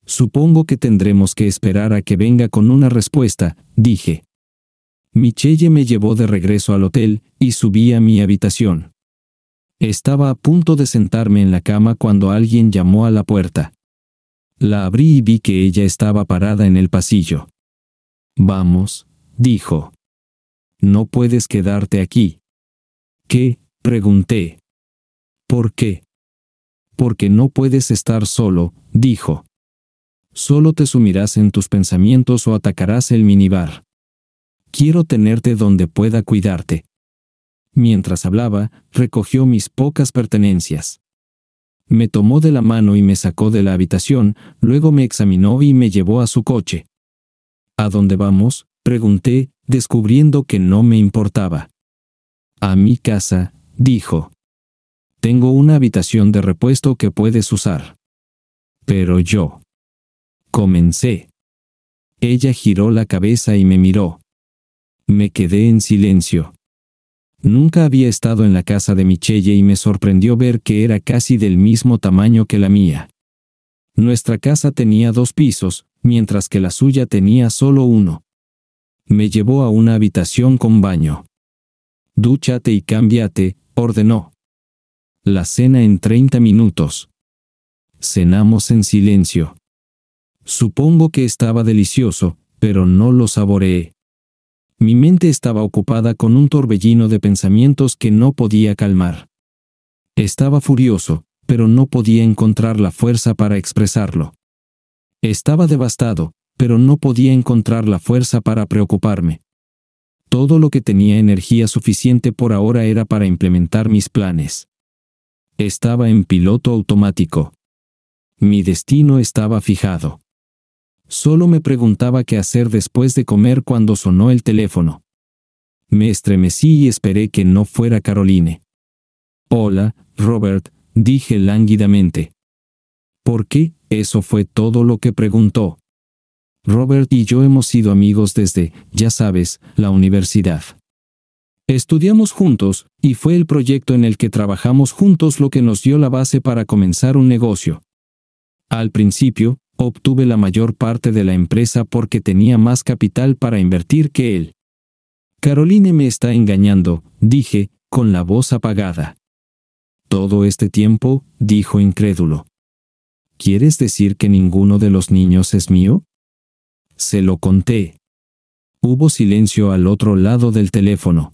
Supongo que tendremos que esperar a que venga con una respuesta, dije. Michelle me llevó de regreso al hotel, y subí a mi habitación. Estaba a punto de sentarme en la cama cuando alguien llamó a la puerta. La abrí y vi que ella estaba parada en el pasillo. «Vamos», dijo. «No puedes quedarte aquí». «¿Qué?», pregunté. «¿Por qué?». «Porque no puedes estar solo», dijo. «Solo te sumirás en tus pensamientos o atacarás el minibar. Quiero tenerte donde pueda cuidarte». Mientras hablaba, recogió mis pocas pertenencias. Me tomó de la mano y me sacó de la habitación, luego me examinó y me llevó a su coche. «¿A dónde vamos?», pregunté, descubriendo que no me importaba. «A mi casa», dijo. «Tengo una habitación de repuesto que puedes usar». «Pero yo». Comencé. Ella giró la cabeza y me miró. Me quedé en silencio. Nunca había estado en la casa de Michelle y me sorprendió ver que era casi del mismo tamaño que la mía. Nuestra casa tenía 2 pisos, mientras que la suya tenía solo uno. Me llevó a una habitación con baño. Dúchate y cámbiate, ordenó. La cena en 30 minutos. Cenamos en silencio. Supongo que estaba delicioso, pero no lo saboreé. Mi mente estaba ocupada con un torbellino de pensamientos que no podía calmar. Estaba furioso, pero no podía encontrar la fuerza para expresarlo. Estaba devastado, pero no podía encontrar la fuerza para preocuparme. Todo lo que tenía energía suficiente por ahora era para implementar mis planes. Estaba en piloto automático. Mi destino estaba fijado. Solo me preguntaba qué hacer después de comer cuando sonó el teléfono. Me estremecí y esperé que no fuera Caroline. «Hola, Robert», dije lánguidamente. «¿Por qué?» Eso fue todo lo que preguntó. Robert y yo hemos sido amigos desde, ya sabes, la universidad. Estudiamos juntos, y fue el proyecto en el que trabajamos juntos lo que nos dio la base para comenzar un negocio. Al principio, obtuve la mayor parte de la empresa porque tenía más capital para invertir que él. Caroline me está engañando, dije, con la voz apagada. «¿Todo este tiempo?», dijo incrédulo. «¿Quieres decir que ninguno de los niños es mío?». Se lo conté. Hubo silencio al otro lado del teléfono.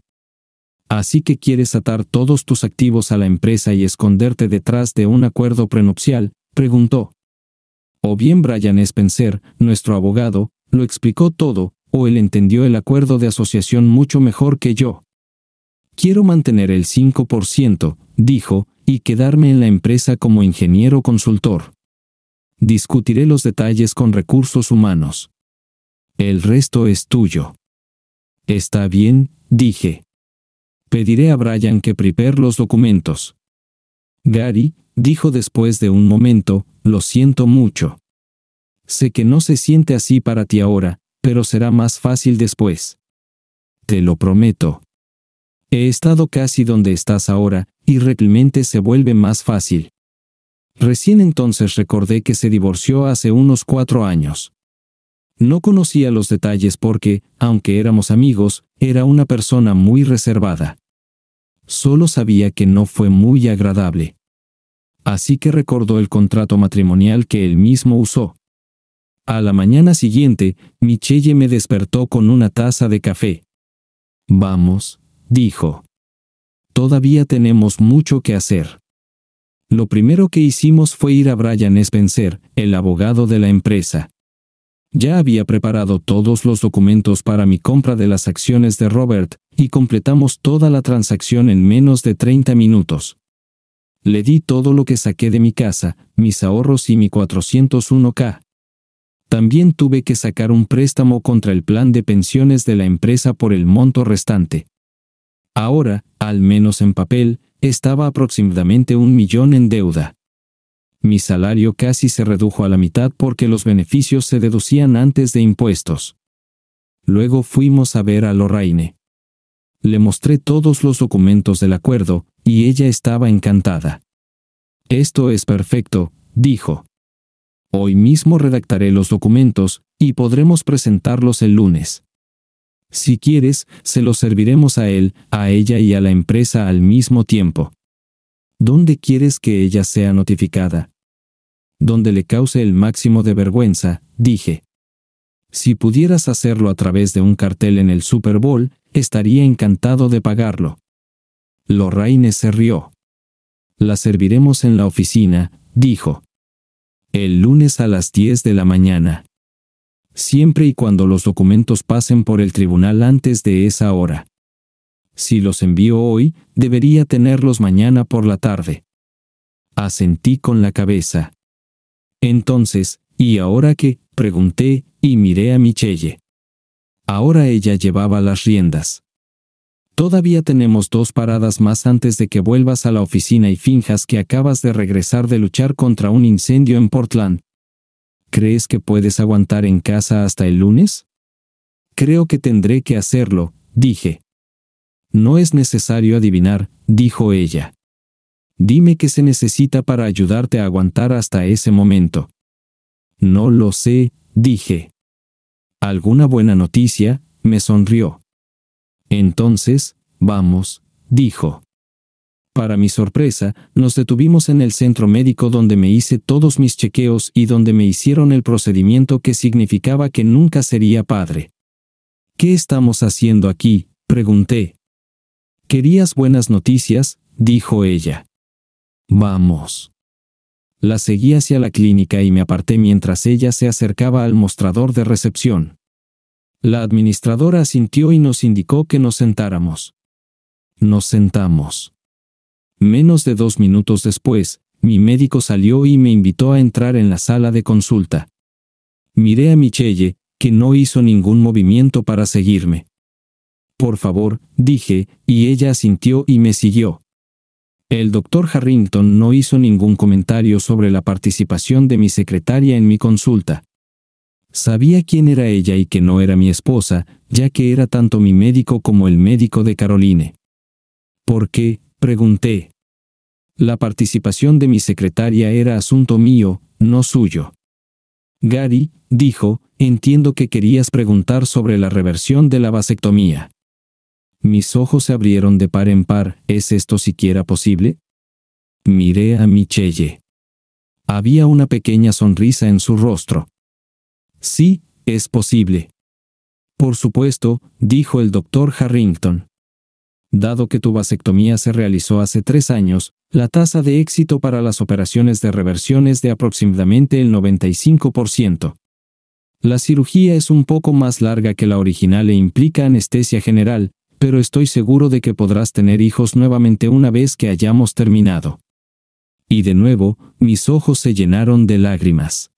«¿Así que quieres atar todos tus activos a la empresa y esconderte detrás de un acuerdo prenupcial?», preguntó. O bien Brian Spencer, nuestro abogado, lo explicó todo, o él entendió el acuerdo de asociación mucho mejor que yo. «Quiero mantener el 5%, dijo, y quedarme en la empresa como ingeniero consultor. Discutiré los detalles con recursos humanos. El resto es tuyo». «Está bien», dije. «Pediré a Brian que prepare los documentos». «Gary», dijo después de un momento, «lo siento mucho. Sé que no se siente así para ti ahora, pero será más fácil después. Te lo prometo. He estado casi donde estás ahora, y realmente se vuelve más fácil». Recién entonces recordé que se divorció hace unos 4 años. No conocía los detalles porque, aunque éramos amigos, era una persona muy reservada. Solo sabía que no fue muy agradable. Así que recordó el contrato matrimonial que él mismo usó. A la mañana siguiente, Michelle me despertó con una taza de café. «Vamos», dijo. «Todavía tenemos mucho que hacer». Lo primero que hicimos fue ir a Brian Spencer, el abogado de la empresa. Ya había preparado todos los documentos para mi compra de las acciones de Robert, y completamos toda la transacción en menos de 30 minutos. Le di todo lo que saqué de mi casa, mis ahorros y mi 401k. También tuve que sacar un préstamo contra el plan de pensiones de la empresa por el monto restante. Ahora, al menos en papel, estaba aproximadamente 1 millón en deuda. Mi salario casi se redujo a la mitad porque los beneficios se deducían antes de impuestos. Luego fuimos a ver a Lorraine. Le mostré todos los documentos del acuerdo, y ella estaba encantada. «Esto es perfecto», dijo. «Hoy mismo redactaré los documentos, y podremos presentarlos el lunes. Si quieres, se los serviremos a él, a ella y a la empresa al mismo tiempo». «¿Dónde quieres que ella sea notificada?». «Donde le cause el máximo de vergüenza», dije. «Si pudieras hacerlo a través de un cartel en el Super Bowl, estaría encantado de pagarlo». Lorraine se rió. «La serviremos en la oficina», dijo. «El lunes a las 10 de la mañana. Siempre y cuando los documentos pasen por el tribunal antes de esa hora. Si los envío hoy, debería tenerlos mañana por la tarde». Asentí con la cabeza. «Entonces, ¿y ahora qué?», pregunté, y miré a Michelle. Ahora ella llevaba las riendas. «Todavía tenemos 2 paradas más antes de que vuelvas a la oficina y finjas que acabas de regresar de luchar contra un incendio en Portland». ¿Crees que puedes aguantar en casa hasta el lunes? Creo que tendré que hacerlo, dije. No es necesario adivinar, dijo ella. Dime qué se necesita para ayudarte a aguantar hasta ese momento. No lo sé, dije. ¿Alguna buena noticia? Me sonrió. Entonces, vamos, dijo. Para mi sorpresa, nos detuvimos en el centro médico donde me hice todos mis chequeos y donde me hicieron el procedimiento que significaba que nunca sería padre. ¿Qué estamos haciendo aquí?, pregunté. ¿Querías buenas noticias?, dijo ella. Vamos. La seguí hacia la clínica y me aparté mientras ella se acercaba al mostrador de recepción. La administradora asintió y nos indicó que nos sentáramos. Nos sentamos. Menos de 2 minutos después, mi médico salió y me invitó a entrar en la sala de consulta. Miré a Michelle, que no hizo ningún movimiento para seguirme. Por favor, dije, y ella asintió y me siguió. El doctor Harrington no hizo ningún comentario sobre la participación de mi secretaria en mi consulta. Sabía quién era ella y que no era mi esposa, ya que era tanto mi médico como el médico de Caroline. ¿Por qué?, pregunté. La participación de mi secretaria era asunto mío, no suyo. Gary, dijo, entiendo que querías preguntar sobre la reversión de la vasectomía. Mis ojos se abrieron de par en par. ¿Es esto siquiera posible? Miré a Michelle. Había una pequeña sonrisa en su rostro. Sí, es posible. Por supuesto, dijo el doctor Harrington. Dado que tu vasectomía se realizó hace 3 años, la tasa de éxito para las operaciones de reversión es de aproximadamente el 95%. La cirugía es un poco más larga que la original e implica anestesia general, pero estoy seguro de que podrás tener hijos nuevamente una vez que hayamos terminado. Y de nuevo, mis ojos se llenaron de lágrimas.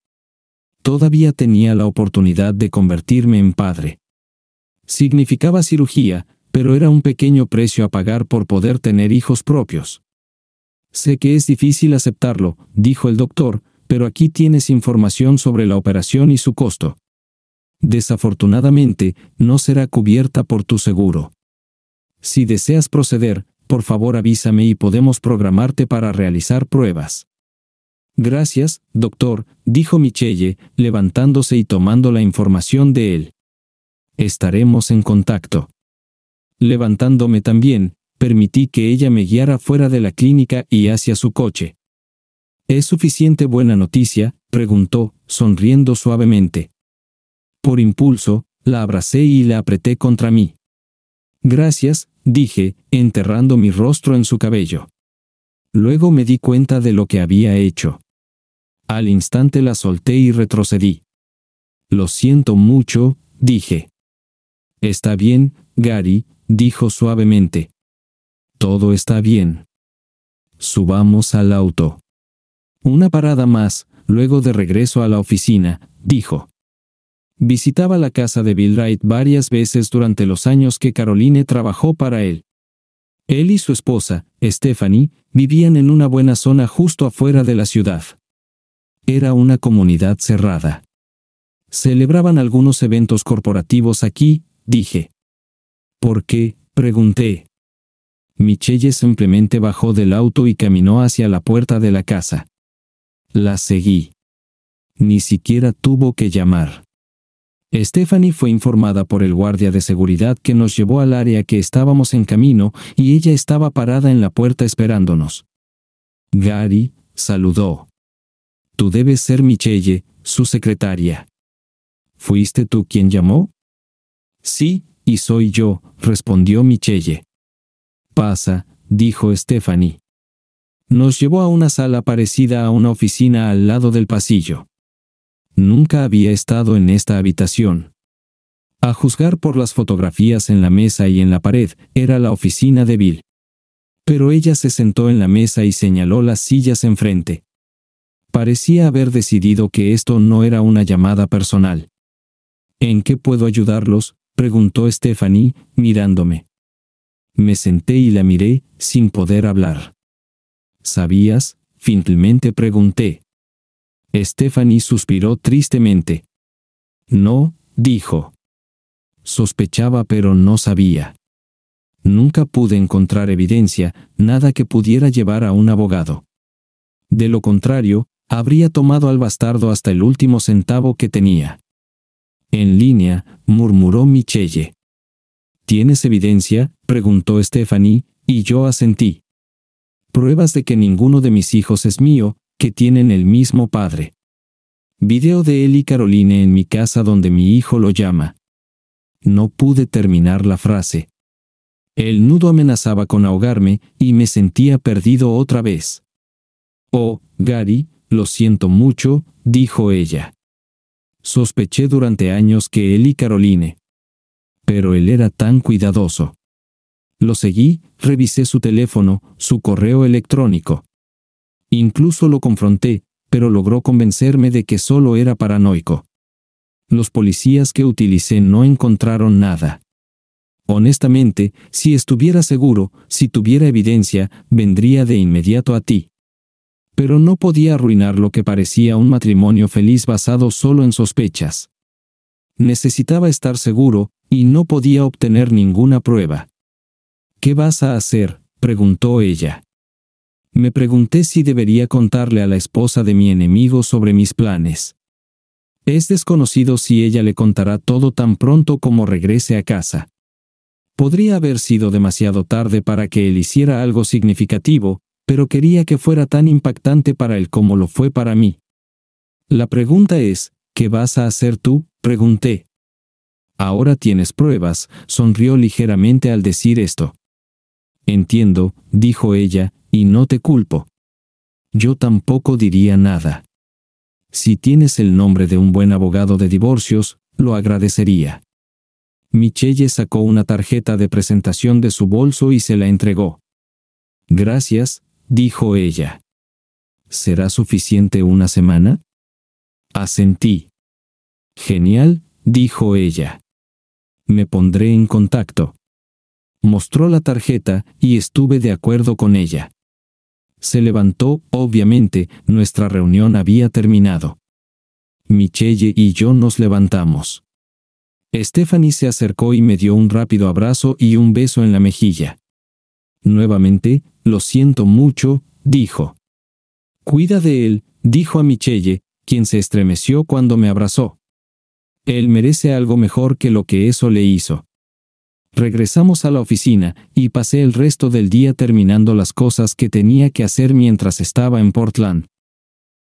Todavía tenía la oportunidad de convertirme en padre. Significaba cirugía, pero era un pequeño precio a pagar por poder tener hijos propios. Sé que es difícil aceptarlo, dijo el doctor, pero aquí tienes información sobre la operación y su costo. Desafortunadamente, no será cubierta por tu seguro. Si deseas proceder, por favor avísame y podemos programarte para realizar pruebas. Gracias, doctor, dijo Michelle, levantándose y tomando la información de él. Estaremos en contacto. Levantándome también, permití que ella me guiara fuera de la clínica y hacia su coche. ¿Es suficiente buena noticia?, preguntó, sonriendo suavemente. Por impulso, la abracé y la apreté contra mí. Gracias, dije, enterrando mi rostro en su cabello. Luego me di cuenta de lo que había hecho. Al instante la solté y retrocedí. Lo siento mucho, dije. Está bien, Gary, dijo suavemente. Todo está bien. Subamos al auto. Una parada más, luego de regreso a la oficina, dijo. Visitaba la casa de Bill Wright varias veces durante los años que Caroline trabajó para él. Él y su esposa, Stephanie, vivían en una buena zona justo afuera de la ciudad. Era una comunidad cerrada. Celebraban algunos eventos corporativos aquí, dije. ¿Por qué?, pregunté. Michelle simplemente bajó del auto y caminó hacia la puerta de la casa. La seguí. Ni siquiera tuvo que llamar. Stephanie fue informada por el guardia de seguridad que nos llevó al área que estábamos en camino y ella estaba parada en la puerta esperándonos. Gary saludó. Tú debes ser Michelle, su secretaria. ¿Fuiste tú quien llamó? Sí, y soy yo, respondió Michelle. Pasa, dijo Stephanie. Nos llevó a una sala parecida a una oficina al lado del pasillo. Nunca había estado en esta habitación. A juzgar por las fotografías en la mesa y en la pared, era la oficina de Bill. Pero ella se sentó en la mesa y señaló las sillas enfrente. Parecía haber decidido que esto no era una llamada personal. ¿En qué puedo ayudarlos?, preguntó Stephanie, mirándome. Me senté y la miré, sin poder hablar. ¿Sabías?, finalmente pregunté. Stephanie suspiró tristemente. No, dijo. Sospechaba pero no sabía. Nunca pude encontrar evidencia, nada que pudiera llevar a un abogado. De lo contrario, habría tomado al bastardo hasta el último centavo que tenía. En línea, murmuró Michelle. ¿Tienes evidencia?, preguntó Stephanie, y yo asentí. Pruebas de que ninguno de mis hijos es mío, que tienen el mismo padre. Video de él y Caroline en mi casa donde mi hijo lo llama. No pude terminar la frase. El nudo amenazaba con ahogarme y me sentía perdido otra vez. Oh, Gary, lo siento mucho, dijo ella. Sospeché durante años que él y Caroline. Pero él era tan cuidadoso. Lo seguí, revisé su teléfono, su correo electrónico. Incluso lo confronté, pero logró convencerme de que solo era paranoico. Los policías que utilicé no encontraron nada. Honestamente, si estuviera seguro, si tuviera evidencia, vendría de inmediato a ti. Pero no podía arruinar lo que parecía un matrimonio feliz basado solo en sospechas. Necesitaba estar seguro, y no podía obtener ninguna prueba. ¿Qué vas a hacer?, preguntó ella. Me pregunté si debería contarle a la esposa de mi enemigo sobre mis planes. Es desconocido si ella le contará todo tan pronto como regrese a casa. Podría haber sido demasiado tarde para que él hiciera algo significativo, pero quería que fuera tan impactante para él como lo fue para mí. La pregunta es, ¿qué vas a hacer tú?, pregunté. Ahora tienes pruebas, sonrió ligeramente al decir esto. Entiendo, dijo ella, y no te culpo. Yo tampoco diría nada. Si tienes el nombre de un buen abogado de divorcios, lo agradecería. Michelle sacó una tarjeta de presentación de su bolso y se la entregó. Gracias, dijo ella. ¿Será suficiente una semana? Asentí. Genial, dijo ella. Me pondré en contacto. Mostró la tarjeta y estuve de acuerdo con ella. Se levantó, obviamente, nuestra reunión había terminado. Michelle y yo nos levantamos. Stephanie se acercó y me dio un rápido abrazo y un beso en la mejilla. Nuevamente, lo siento mucho, dijo. Cuida de él, dijo a Michelle, quien se estremeció cuando me abrazó. Él merece algo mejor que lo que eso le hizo. Regresamos a la oficina, y pasé el resto del día terminando las cosas que tenía que hacer mientras estaba en Portland.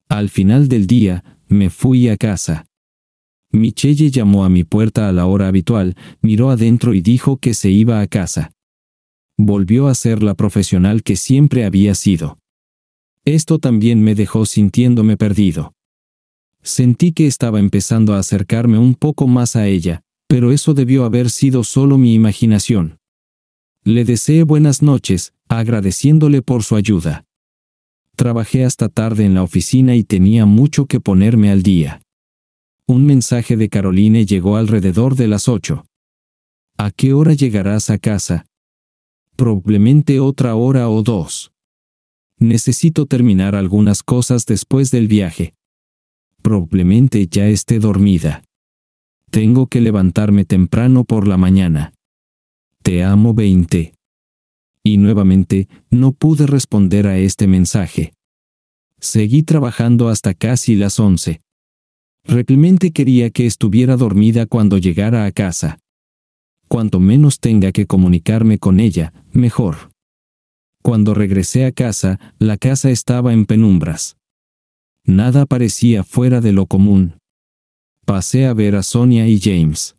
Al final del día, me fui a casa. Michelle llamó a mi puerta a la hora habitual, miró adentro y dijo que se iba a casa. Volvió a ser la profesional que siempre había sido. Esto también me dejó sintiéndome perdido. Sentí que estaba empezando a acercarme un poco más a ella, pero eso debió haber sido solo mi imaginación. Le deseé buenas noches, agradeciéndole por su ayuda. Trabajé hasta tarde en la oficina y tenía mucho que ponerme al día. Un mensaje de Caroline llegó alrededor de las 8. ¿A qué hora llegarás a casa? Probablemente otra hora o dos. Necesito terminar algunas cosas después del viaje. Probablemente ya esté dormida. Tengo que levantarme temprano por la mañana. Te amo 20. Y nuevamente, no pude responder a este mensaje. Seguí trabajando hasta casi las 11. Realmente quería que estuviera dormida cuando llegara a casa. Cuanto menos tenga que comunicarme con ella, mejor. Cuando regresé a casa, la casa estaba en penumbras. Nada parecía fuera de lo común. Pasé a ver a Sonia y James.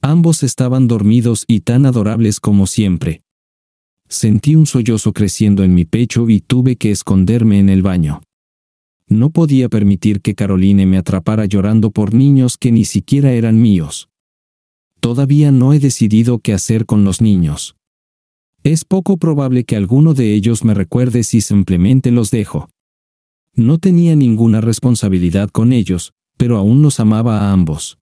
Ambos estaban dormidos y tan adorables como siempre. Sentí un sollozo creciendo en mi pecho y tuve que esconderme en el baño. No podía permitir que Caroline me atrapara llorando por niños que ni siquiera eran míos. Todavía no he decidido qué hacer con los niños. Es poco probable que alguno de ellos me recuerde si simplemente los dejo. No tenía ninguna responsabilidad con ellos, pero aún los amaba a ambos.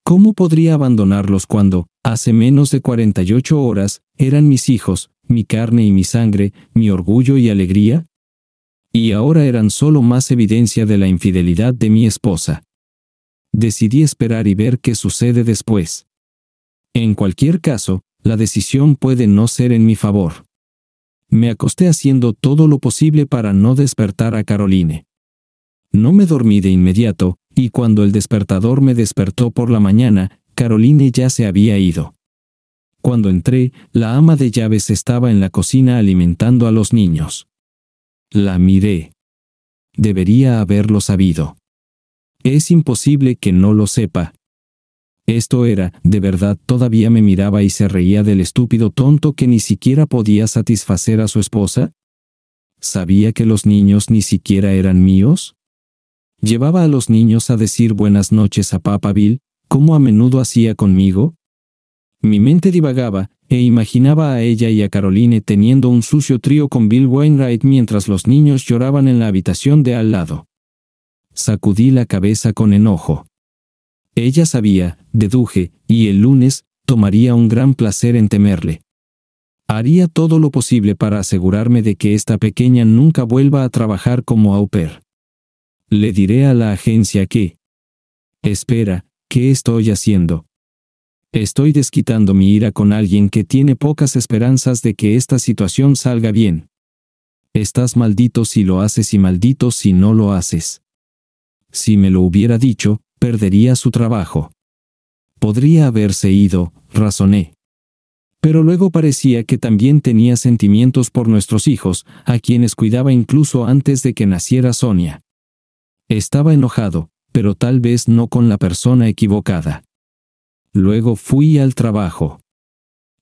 ¿Cómo podría abandonarlos cuando, hace menos de 48 horas, eran mis hijos, mi carne y mi sangre, mi orgullo y alegría? Y ahora eran solo más evidencia de la infidelidad de mi esposa. Decidí esperar y ver qué sucede después. En cualquier caso, la decisión puede no ser en mi favor. Me acosté haciendo todo lo posible para no despertar a Caroline. No me dormí de inmediato, y cuando el despertador me despertó por la mañana, Caroline ya se había ido. Cuando entré, la ama de llaves estaba en la cocina alimentando a los niños. La miré. Debería haberlo sabido. Es imposible que no lo sepa. Esto era, de verdad, todavía me miraba y se reía del estúpido tonto que ni siquiera podía satisfacer a su esposa. ¿Sabía que los niños ni siquiera eran míos? ¿Llevaba a los niños a decir buenas noches a Papa Bill, como a menudo hacía conmigo? Mi mente divagaba, e imaginaba a ella y a Caroline teniendo un sucio trío con Bill Wainwright mientras los niños lloraban en la habitación de al lado. Sacudí la cabeza con enojo. Ella sabía, deduje, y el lunes, tomaría un gran placer en temerle. Haría todo lo posible para asegurarme de que esta pequeña nunca vuelva a trabajar como au pair. Le diré a la agencia que... Espera, ¿qué estoy haciendo? Estoy desquitando mi ira con alguien que tiene pocas esperanzas de que esta situación salga bien. Estás maldito si lo haces y maldito si no lo haces. Si me lo hubiera dicho, perdería su trabajo. Podría haberse ido, razoné. Pero luego parecía que también tenía sentimientos por nuestros hijos, a quienes cuidaba incluso antes de que naciera Sonia. Estaba enojado, pero tal vez no con la persona equivocada. Luego fui al trabajo.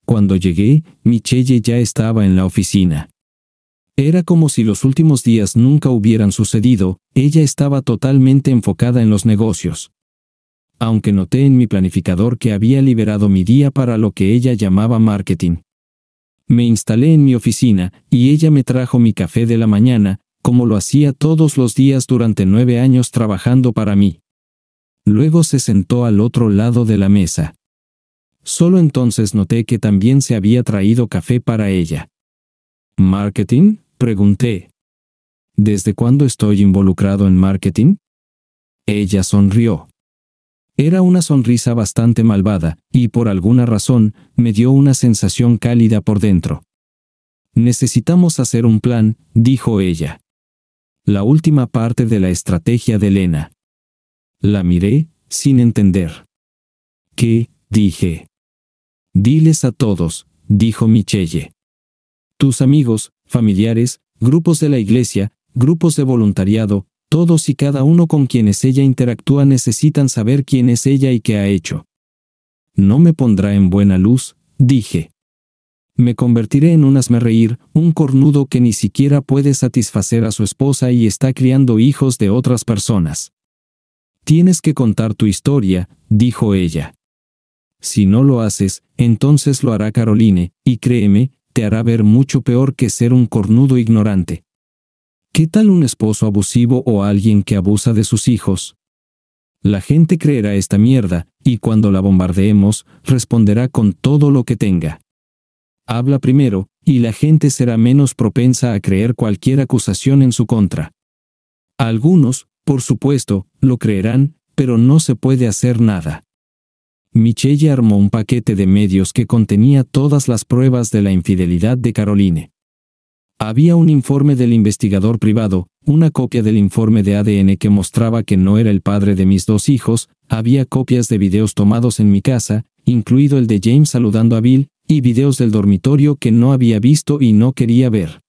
Cuando llegué, Michelle ya estaba en la oficina. Era como si los últimos días nunca hubieran sucedido, ella estaba totalmente enfocada en los negocios. Aunque noté en mi planificador que había liberado mi día para lo que ella llamaba marketing. Me instalé en mi oficina, y ella me trajo mi café de la mañana, como lo hacía todos los días durante 9 años trabajando para mí. Luego se sentó al otro lado de la mesa. Solo entonces noté que también se había traído café para ella. ¿Marketing?, pregunté. ¿Desde cuándo estoy involucrado en marketing? Ella sonrió. Era una sonrisa bastante malvada, y por alguna razón, me dio una sensación cálida por dentro. Necesitamos hacer un plan, dijo ella. La última parte de la estrategia de Elena. La miré, sin entender. ¿Qué? Dije. Diles a todos, dijo Michelle. Tus amigos, familiares, grupos de la iglesia, grupos de voluntariado, todos y cada uno con quienes ella interactúa necesitan saber quién es ella y qué ha hecho. No me pondrá en buena luz, dije. Me convertiré en un hazmerreír, un cornudo que ni siquiera puede satisfacer a su esposa y está criando hijos de otras personas. Tienes que contar tu historia, dijo ella. Si no lo haces, entonces lo hará Caroline, y créeme, te hará ver mucho peor que ser un cornudo ignorante. ¿Qué tal un esposo abusivo o alguien que abusa de sus hijos? La gente creerá esta mierda, y cuando la bombardeemos, responderá con todo lo que tenga. Habla primero, y la gente será menos propensa a creer cualquier acusación en su contra. Algunos, por supuesto, lo creerán, pero no se puede hacer nada. Michelle armó un paquete de medios que contenía todas las pruebas de la infidelidad de Caroline. Había un informe del investigador privado, una copia del informe de ADN que mostraba que no era el padre de mis 2 hijos, había copias de videos tomados en mi casa, incluido el de James saludando a Bill, y videos del dormitorio que no había visto y no quería ver.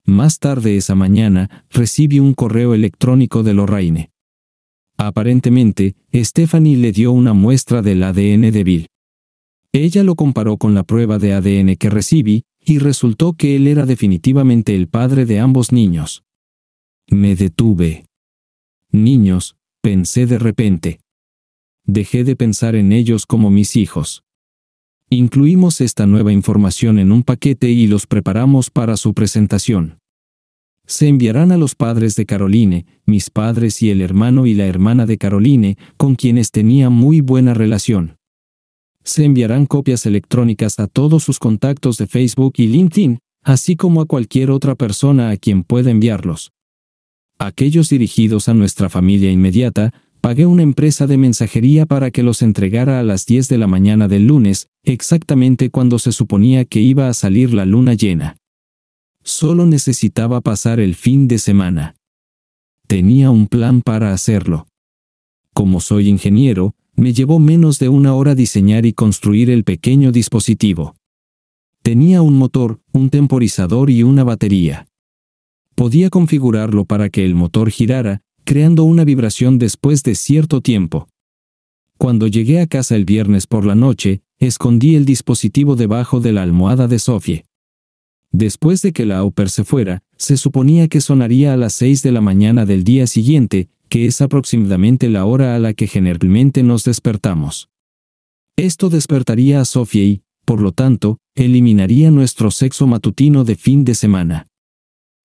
Más tarde esa mañana, recibí un correo electrónico de Lorraine. Aparentemente, Stephanie le dio una muestra del ADN de Bill. Ella lo comparó con la prueba de ADN que recibí, y resultó que él era definitivamente el padre de ambos niños. Me detuve. Niños, pensé de repente. Dejé de pensar en ellos como mis hijos. Incluimos esta nueva información en un paquete y los preparamos para su presentación. Se enviarán a los padres de Caroline, mis padres y el hermano y la hermana de Caroline, con quienes tenía muy buena relación. Se enviarán copias electrónicas a todos sus contactos de Facebook y LinkedIn, así como a cualquier otra persona a quien pueda enviarlos. Aquellos dirigidos a nuestra familia inmediata, pagué una empresa de mensajería para que los entregara a las 10 de la mañana del lunes, exactamente cuando se suponía que iba a salir la luna llena. Solo necesitaba pasar el fin de semana. Tenía un plan para hacerlo. Como soy ingeniero, me llevó menos de una hora diseñar y construir el pequeño dispositivo. Tenía un motor, un temporizador y una batería. Podía configurarlo para que el motor girara, creando una vibración después de cierto tiempo. Cuando llegué a casa el viernes por la noche, escondí el dispositivo debajo de la almohada de Sophie. Después de que la au pair se fuera, se suponía que sonaría a las 6 de la mañana del día siguiente, que es aproximadamente la hora a la que generalmente nos despertamos. Esto despertaría a Sophie y, por lo tanto, eliminaría nuestro sexo matutino de fin de semana.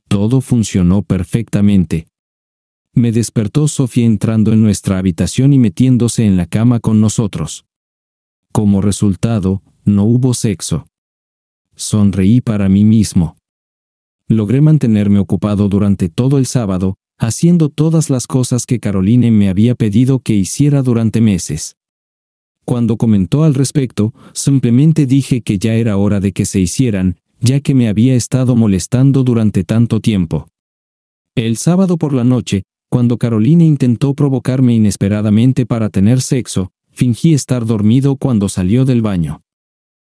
Todo funcionó perfectamente. Me despertó Sophie entrando en nuestra habitación y metiéndose en la cama con nosotros. Como resultado, no hubo sexo. Sonreí para mí mismo. Logré mantenerme ocupado durante todo el sábado, haciendo todas las cosas que Caroline me había pedido que hiciera durante meses. Cuando comentó al respecto, simplemente dije que ya era hora de que se hicieran, ya que me había estado molestando durante tanto tiempo. El sábado por la noche, cuando Caroline intentó provocarme inesperadamente para tener sexo, fingí estar dormido cuando salió del baño.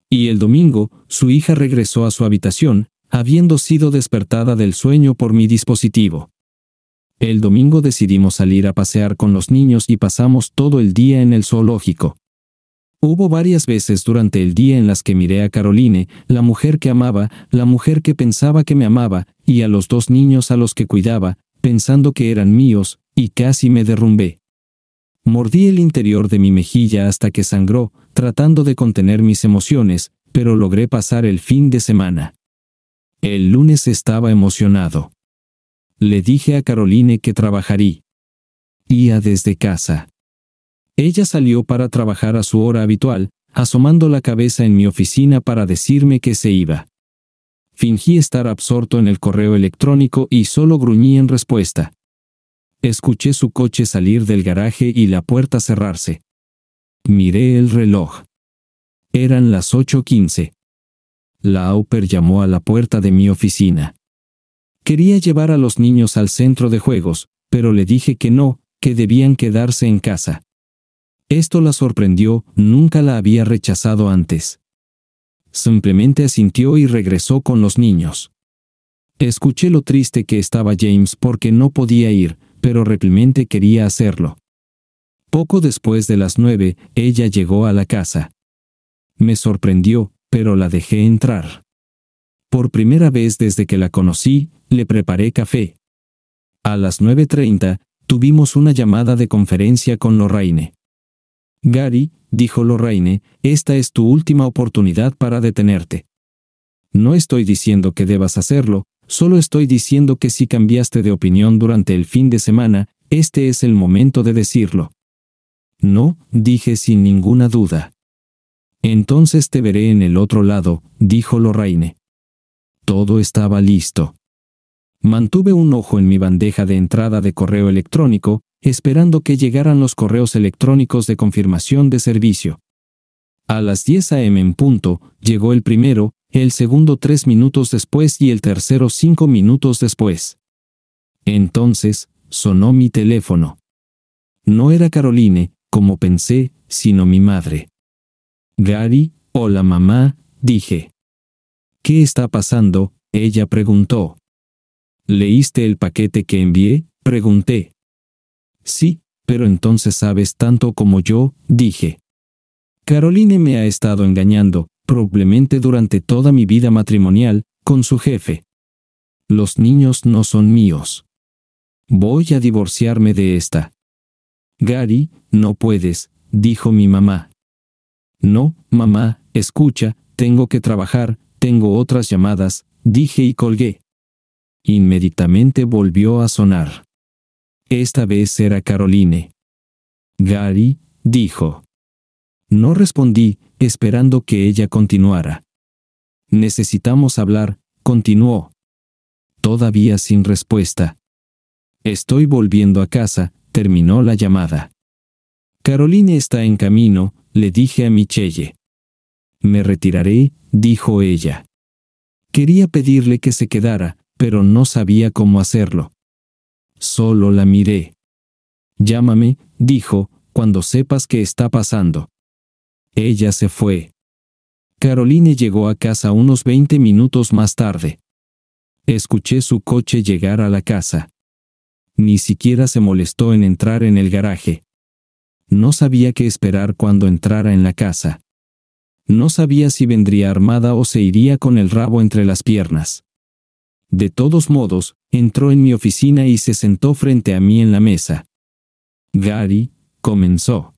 Y el domingo, su hija regresó a su habitación, habiendo sido despertada del sueño por mi dispositivo. El domingo decidimos salir a pasear con los niños y pasamos todo el día en el zoológico. Hubo varias veces durante el día en las que miré a Caroline, la mujer que amaba, la mujer que pensaba que me amaba, y a los dos niños a los que cuidaba, pensando que eran míos, y casi me derrumbé. Mordí el interior de mi mejilla hasta que sangró, tratando de contener mis emociones, pero logré pasar el fin de semana. El lunes estaba emocionado. Le dije a Caroline que trabajaría desde casa. Ella salió para trabajar a su hora habitual, asomando la cabeza en mi oficina para decirme que se iba. Fingí estar absorto en el correo electrónico y solo gruñí en respuesta. Escuché su coche salir del garaje y la puerta cerrarse. Miré el reloj. Eran las 8:15. La au pair llamó a la puerta de mi oficina. Quería llevar a los niños al centro de juegos, pero le dije que no, que debían quedarse en casa. Esto la sorprendió, nunca la había rechazado antes. Simplemente asintió y regresó con los niños. Escuché lo triste que estaba James porque no podía ir, pero realmente quería hacerlo. Poco después de las 9, ella llegó a la casa. Me sorprendió, pero la dejé entrar. Por primera vez desde que la conocí, le preparé café. A las 9:30, tuvimos una llamada de conferencia con Lorraine. Gary, dijo Lorraine, esta es tu última oportunidad para detenerte. No estoy diciendo que debas hacerlo, solo estoy diciendo que si cambiaste de opinión durante el fin de semana, este es el momento de decirlo. No, dije sin ninguna duda. Entonces te veré en el otro lado, dijo Lorraine. Todo estaba listo. Mantuve un ojo en mi bandeja de entrada de correo electrónico, esperando que llegaran los correos electrónicos de confirmación de servicio. A las 10 a.m. en punto, llegó el primero, el segundo 3 minutos después y el tercero 5 minutos después. Entonces, sonó mi teléfono. No era Caroline, como pensé, sino mi madre. Gary, hola mamá, dije. ¿Qué está pasando?, ella preguntó. ¿Leíste el paquete que envié?, pregunté. Sí, pero entonces sabes tanto como yo, dije. Caroline me ha estado engañando, probablemente durante toda mi vida matrimonial, con su jefe. Los niños no son míos. Voy a divorciarme de esta. Gary, no puedes, dijo mi mamá. No, mamá, escucha, tengo que trabajar, tengo otras llamadas, dije y colgué. Inmediatamente volvió a sonar. Esta vez era Caroline. Gary, dijo. No respondí, esperando que ella continuara. Necesitamos hablar, continuó. Todavía sin respuesta. Estoy volviendo a casa, terminó la llamada. Caroline está en camino, le dije a Michelle. Me retiraré, dijo ella. Quería pedirle que se quedara, pero no sabía cómo hacerlo. Solo la miré. Llámame, dijo, cuando sepas qué está pasando. Ella se fue. Caroline llegó a casa unos 20 minutos más tarde. Escuché su coche llegar a la casa. Ni siquiera se molestó en entrar en el garaje. No sabía qué esperar cuando entrara en la casa. No sabía si vendría armada o se iría con el rabo entre las piernas. De todos modos, entró en mi oficina y se sentó frente a mí en la mesa. Gary, comenzó.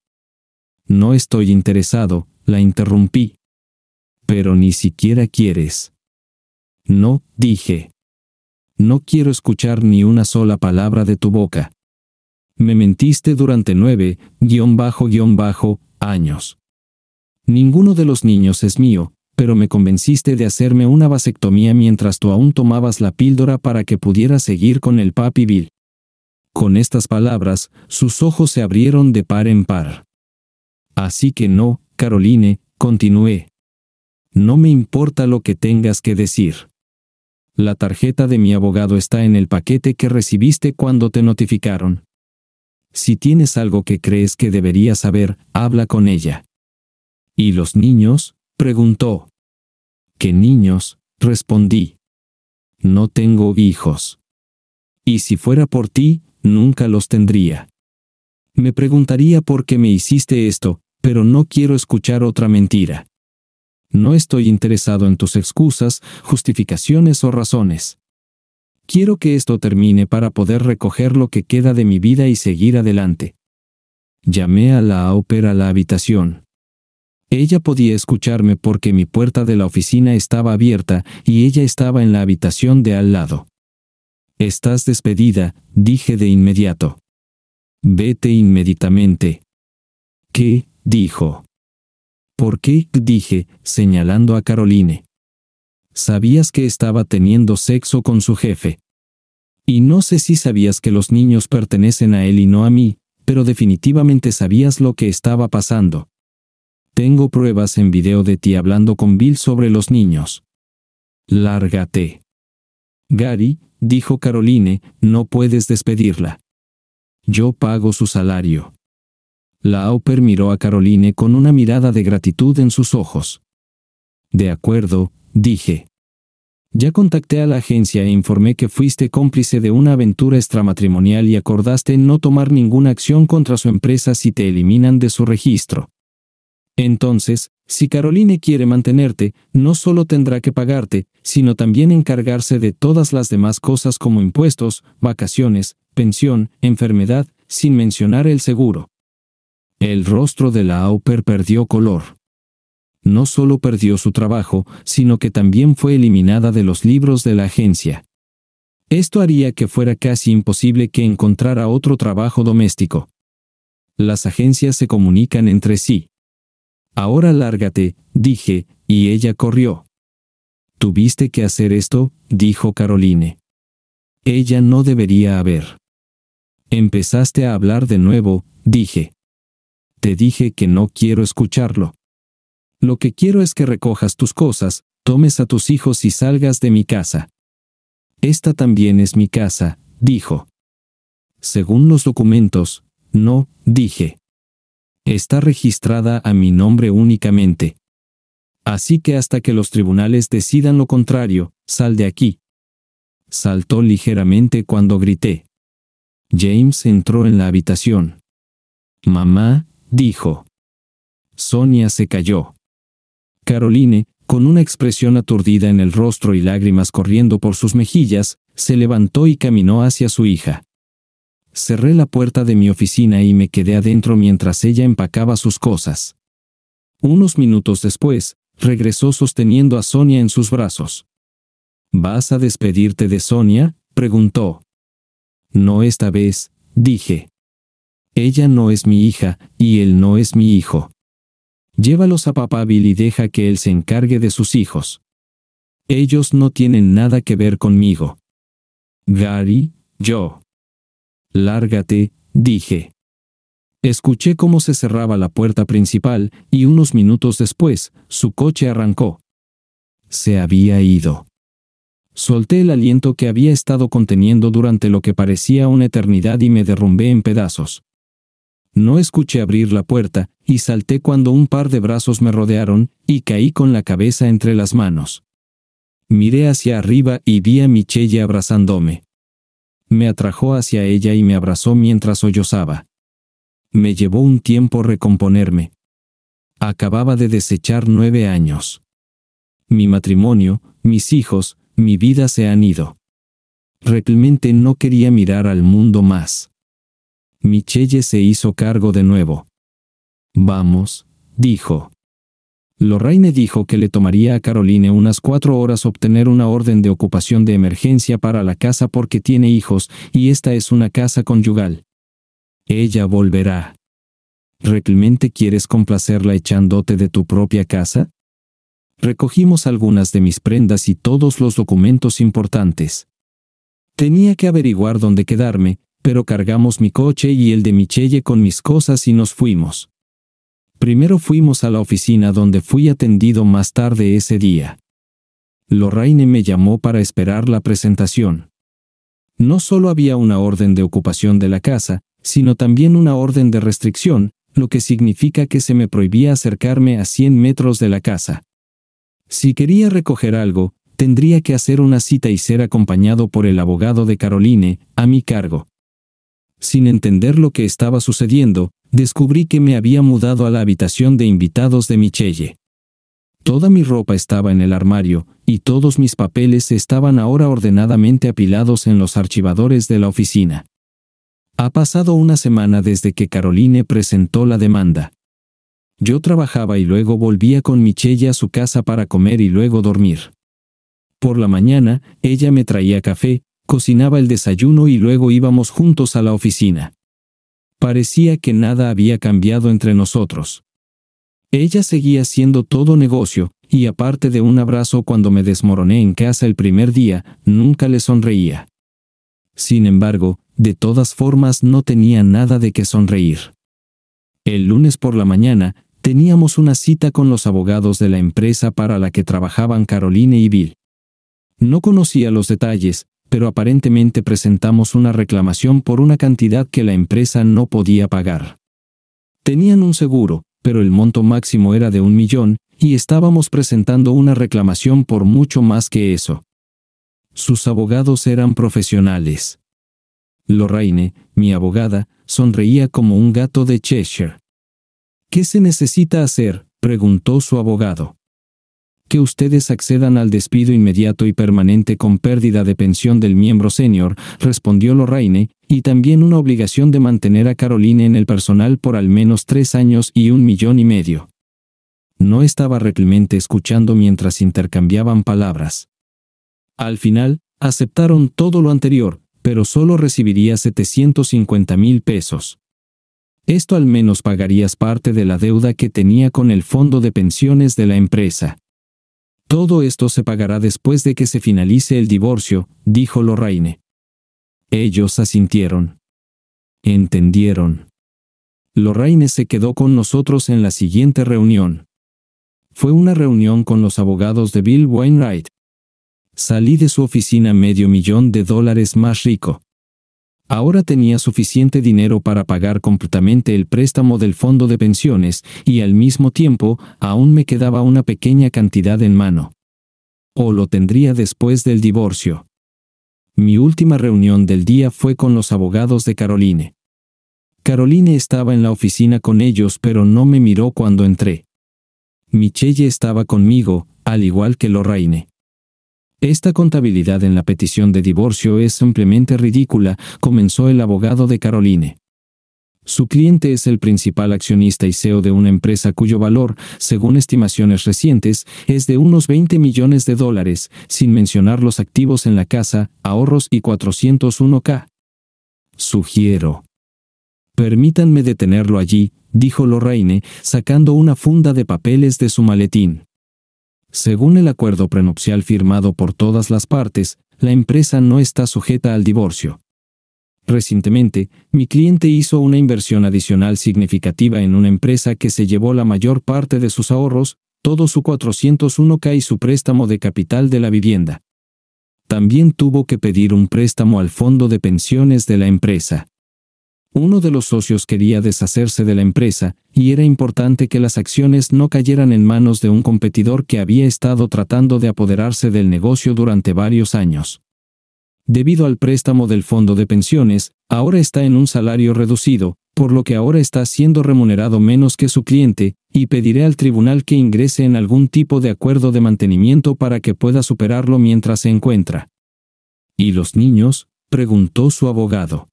No estoy interesado, la interrumpí. Pero ni siquiera quieres. No, dije. No quiero escuchar ni una sola palabra de tu boca. Me mentiste durante 9, años. Ninguno de los niños es mío, pero me convenciste de hacerme una vasectomía mientras tú aún tomabas la píldora para que pudiera seguir con el Papi Bill. Con estas palabras, sus ojos se abrieron de par en par. Así que no, Caroline, continué. No me importa lo que tengas que decir. La tarjeta de mi abogado está en el paquete que recibiste cuando te notificaron. Si tienes algo que crees que deberías saber, habla con ella. ¿Y los niños?, preguntó. ¿Qué niños?, respondí. No tengo hijos. Y si fuera por ti, nunca los tendría. Me preguntaría por qué me hiciste esto, pero no quiero escuchar otra mentira. No estoy interesado en tus excusas, justificaciones o razones. Quiero que esto termine para poder recoger lo que queda de mi vida y seguir adelante. Llamé a la au pair a la habitación. Ella podía escucharme porque mi puerta de la oficina estaba abierta y ella estaba en la habitación de al lado. Estás despedida, dije de inmediato. Vete inmediatamente. ¿Qué?, dijo. ¿Por qué?, dije, señalando a Caroline. Sabías que estaba teniendo sexo con su jefe. Y no sé si sabías que los niños pertenecen a él y no a mí, pero definitivamente sabías lo que estaba pasando. Tengo pruebas en video de ti hablando con Bill sobre los niños. Lárgate. Gary, dijo Caroline, no puedes despedirla. Yo pago su salario. La au pair miró a Caroline con una mirada de gratitud en sus ojos. De acuerdo, dije. Ya contacté a la agencia e informé que fuiste cómplice de una aventura extramatrimonial y acordaste no tomar ninguna acción contra su empresa si te eliminan de su registro. Entonces, si Caroline quiere mantenerte, no solo tendrá que pagarte, sino también encargarse de todas las demás cosas como impuestos, vacaciones, pensión, enfermedad, sin mencionar el seguro. El rostro de la au pair perdió color. No solo perdió su trabajo, sino que también fue eliminada de los libros de la agencia. Esto haría que fuera casi imposible que encontrara otro trabajo doméstico. Las agencias se comunican entre sí. Ahora lárgate, dije, y ella corrió. ¿Tuviste que hacer esto?, dijo Caroline. Ella no debería haber. Empezaste a hablar de nuevo, dije. Te dije que no quiero escucharlo. Lo que quiero es que recojas tus cosas, tomes a tus hijos y salgas de mi casa. Esta también es mi casa, dijo. Según los documentos, no, dije. Está registrada a mi nombre únicamente. Así que hasta que los tribunales decidan lo contrario, sal de aquí. Saltó ligeramente cuando grité. James entró en la habitación. Mamá, dijo. Sonia se calló. Caroline, con una expresión aturdida en el rostro y lágrimas corriendo por sus mejillas, se levantó y caminó hacia su hija. Cerré la puerta de mi oficina y me quedé adentro mientras ella empacaba sus cosas. Unos minutos después, regresó sosteniendo a Sonia en sus brazos. ¿Vas a despedirte de Sonia?, preguntó. No esta vez, dije. Ella no es mi hija, y él no es mi hijo. Llévalos a papá Bill y deja que él se encargue de sus hijos. Ellos no tienen nada que ver conmigo. Gary, yo. Lárgate, dije. Escuché cómo se cerraba la puerta principal y unos minutos después, su coche arrancó. Se había ido. Solté el aliento que había estado conteniendo durante lo que parecía una eternidad y me derrumbé en pedazos. No escuché abrir la puerta y salté cuando un par de brazos me rodearon y caí con la cabeza entre las manos. Miré hacia arriba y vi a Michelle abrazándome. Me atrajo hacia ella y me abrazó mientras sollozaba. Me llevó un tiempo recomponerme. Acababa de desechar 9 años. Mi matrimonio, mis hijos, mi vida se han ido. Realmente no quería mirar al mundo más. Michelle se hizo cargo de nuevo. Vamos, dijo. Lorraine dijo que le tomaría a Caroline unas 4 horas obtener una orden de ocupación de emergencia para la casa porque tiene hijos y esta es una casa conyugal. Ella volverá. ¿Realmente quieres complacerla echándote de tu propia casa? Recogimos algunas de mis prendas y todos los documentos importantes. Tenía que averiguar dónde quedarme, pero cargamos mi coche y el de Michelle con mis cosas y nos fuimos. Primero fuimos a la oficina donde fui atendido más tarde ese día. Lorraine me llamó para esperar la presentación. No solo había una orden de ocupación de la casa, sino también una orden de restricción, lo que significa que se me prohibía acercarme a 100 metros de la casa. Si quería recoger algo, tendría que hacer una cita y ser acompañado por el abogado de Caroline, a mi cargo. Sin entender lo que estaba sucediendo, descubrí que me había mudado a la habitación de invitados de Michelle. Toda mi ropa estaba en el armario, y todos mis papeles estaban ahora ordenadamente apilados en los archivadores de la oficina. Ha pasado una semana desde que Caroline presentó la demanda. Yo trabajaba y luego volvía con Michelle a su casa para comer y luego dormir. Por la mañana, ella me traía café, cocinaba el desayuno y luego íbamos juntos a la oficina. Parecía que nada había cambiado entre nosotros. Ella seguía siendo todo negocio, y aparte de un abrazo cuando me desmoroné en casa el primer día, nunca le sonreía. Sin embargo, de todas formas no tenía nada de qué sonreír. El lunes por la mañana, teníamos una cita con los abogados de la empresa para la que trabajaban Caroline y Bill. No conocía los detalles, pero aparentemente presentamos una reclamación por una cantidad que la empresa no podía pagar. Tenían un seguro, pero el monto máximo era de 1 millón, y estábamos presentando una reclamación por mucho más que eso. Sus abogados eran profesionales. Lorraine, mi abogada, sonreía como un gato de Cheshire. ¿Qué se necesita hacer?, preguntó su abogado. Que ustedes accedan al despido inmediato y permanente con pérdida de pensión del miembro senior, respondió Lorraine, y también una obligación de mantener a Caroline en el personal por al menos 3 años y 1,5 millones. No estaba realmente escuchando mientras intercambiaban palabras. Al final, aceptaron todo lo anterior, pero solo recibiría 750,000 pesos. Esto al menos pagarías parte de la deuda que tenía con el fondo de pensiones de la empresa. Todo esto se pagará después de que se finalice el divorcio, dijo Lorraine. Ellos asintieron. Entendieron. Lorraine se quedó con nosotros en la siguiente reunión. Fue una reunión con los abogados de Bill Wainwright. Salí de su oficina $500,000 más rico. Ahora tenía suficiente dinero para pagar completamente el préstamo del fondo de pensiones y al mismo tiempo aún me quedaba una pequeña cantidad en mano. O lo tendría después del divorcio. Mi última reunión del día fue con los abogados de Caroline. Caroline estaba en la oficina con ellos pero no me miró cuando entré. Michelle estaba conmigo, al igual que Lorraine. Esta contabilidad en la petición de divorcio es simplemente ridícula, comenzó el abogado de Caroline. Su cliente es el principal accionista y CEO de una empresa cuyo valor, según estimaciones recientes, es de unos $20 millones, sin mencionar los activos en la casa, ahorros y 401k. Sugiero. Permítanme detenerlo allí, dijo Lorraine, sacando una funda de papeles de su maletín. Según el acuerdo prenupcial firmado por todas las partes, la empresa no está sujeta al divorcio. Recientemente, mi cliente hizo una inversión adicional significativa en una empresa que se llevó la mayor parte de sus ahorros, todo su 401k y su préstamo de capital de la vivienda. También tuvo que pedir un préstamo al fondo de pensiones de la empresa. Uno de los socios quería deshacerse de la empresa, y era importante que las acciones no cayeran en manos de un competidor que había estado tratando de apoderarse del negocio durante varios años. Debido al préstamo del fondo de pensiones, ahora está en un salario reducido, por lo que ahora está siendo remunerado menos que su cliente, y pediré al tribunal que ingrese en algún tipo de acuerdo de mantenimiento para que pueda superarlo mientras se encuentra. ¿Y los niños?, preguntó su abogado.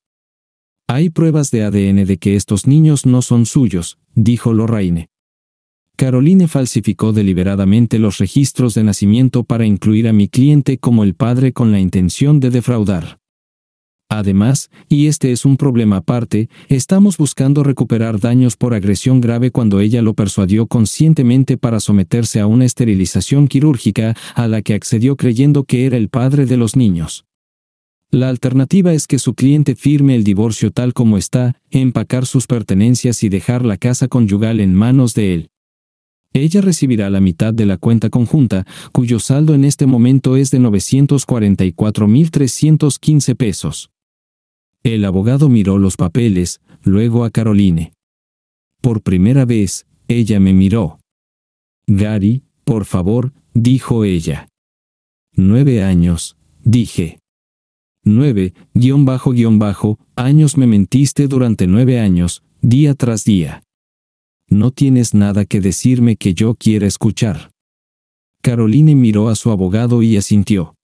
Hay pruebas de ADN de que estos niños no son suyos, dijo Lorraine. Caroline falsificó deliberadamente los registros de nacimiento para incluir a mi cliente como el padre con la intención de defraudar. Además, y este es un problema aparte, estamos buscando recuperar daños por agresión grave cuando ella lo persuadió conscientemente para someterse a una esterilización quirúrgica a la que accedió creyendo que era el padre de los niños. La alternativa es que su cliente firme el divorcio tal como está, empacar sus pertenencias y dejar la casa conyugal en manos de él. Ella recibirá la mitad de la cuenta conjunta, cuyo saldo en este momento es de 944.315 pesos. El abogado miró los papeles, luego a Caroline. Por primera vez, ella me miró. Gary, por favor, dijo ella. 9 años, dije. 9, años me mentiste durante 9 años, día tras día. No tienes nada que decirme que yo quiera escuchar. Caroline miró a su abogado y asintió.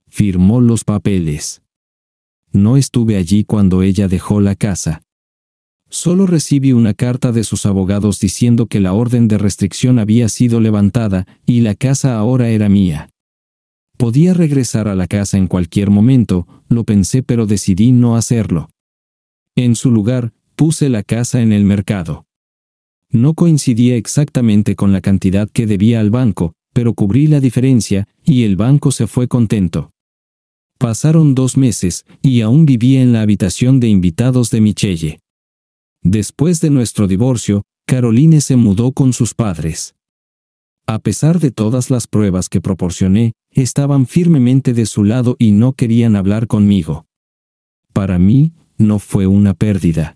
Firmó los papeles. No estuve allí cuando ella dejó la casa. Solo recibí una carta de sus abogados diciendo que la orden de restricción había sido levantada y la casa ahora era mía. Podía regresar a la casa en cualquier momento, lo pensé pero decidí no hacerlo. En su lugar, puse la casa en el mercado. No coincidía exactamente con la cantidad que debía al banco, pero cubrí la diferencia, y el banco se fue contento. Pasaron 2 meses, y aún vivía en la habitación de invitados de Michelle. Después de nuestro divorcio, Caroline se mudó con sus padres. A pesar de todas las pruebas que proporcioné, estaban firmemente de su lado y no querían hablar conmigo. Para mí, no fue una pérdida.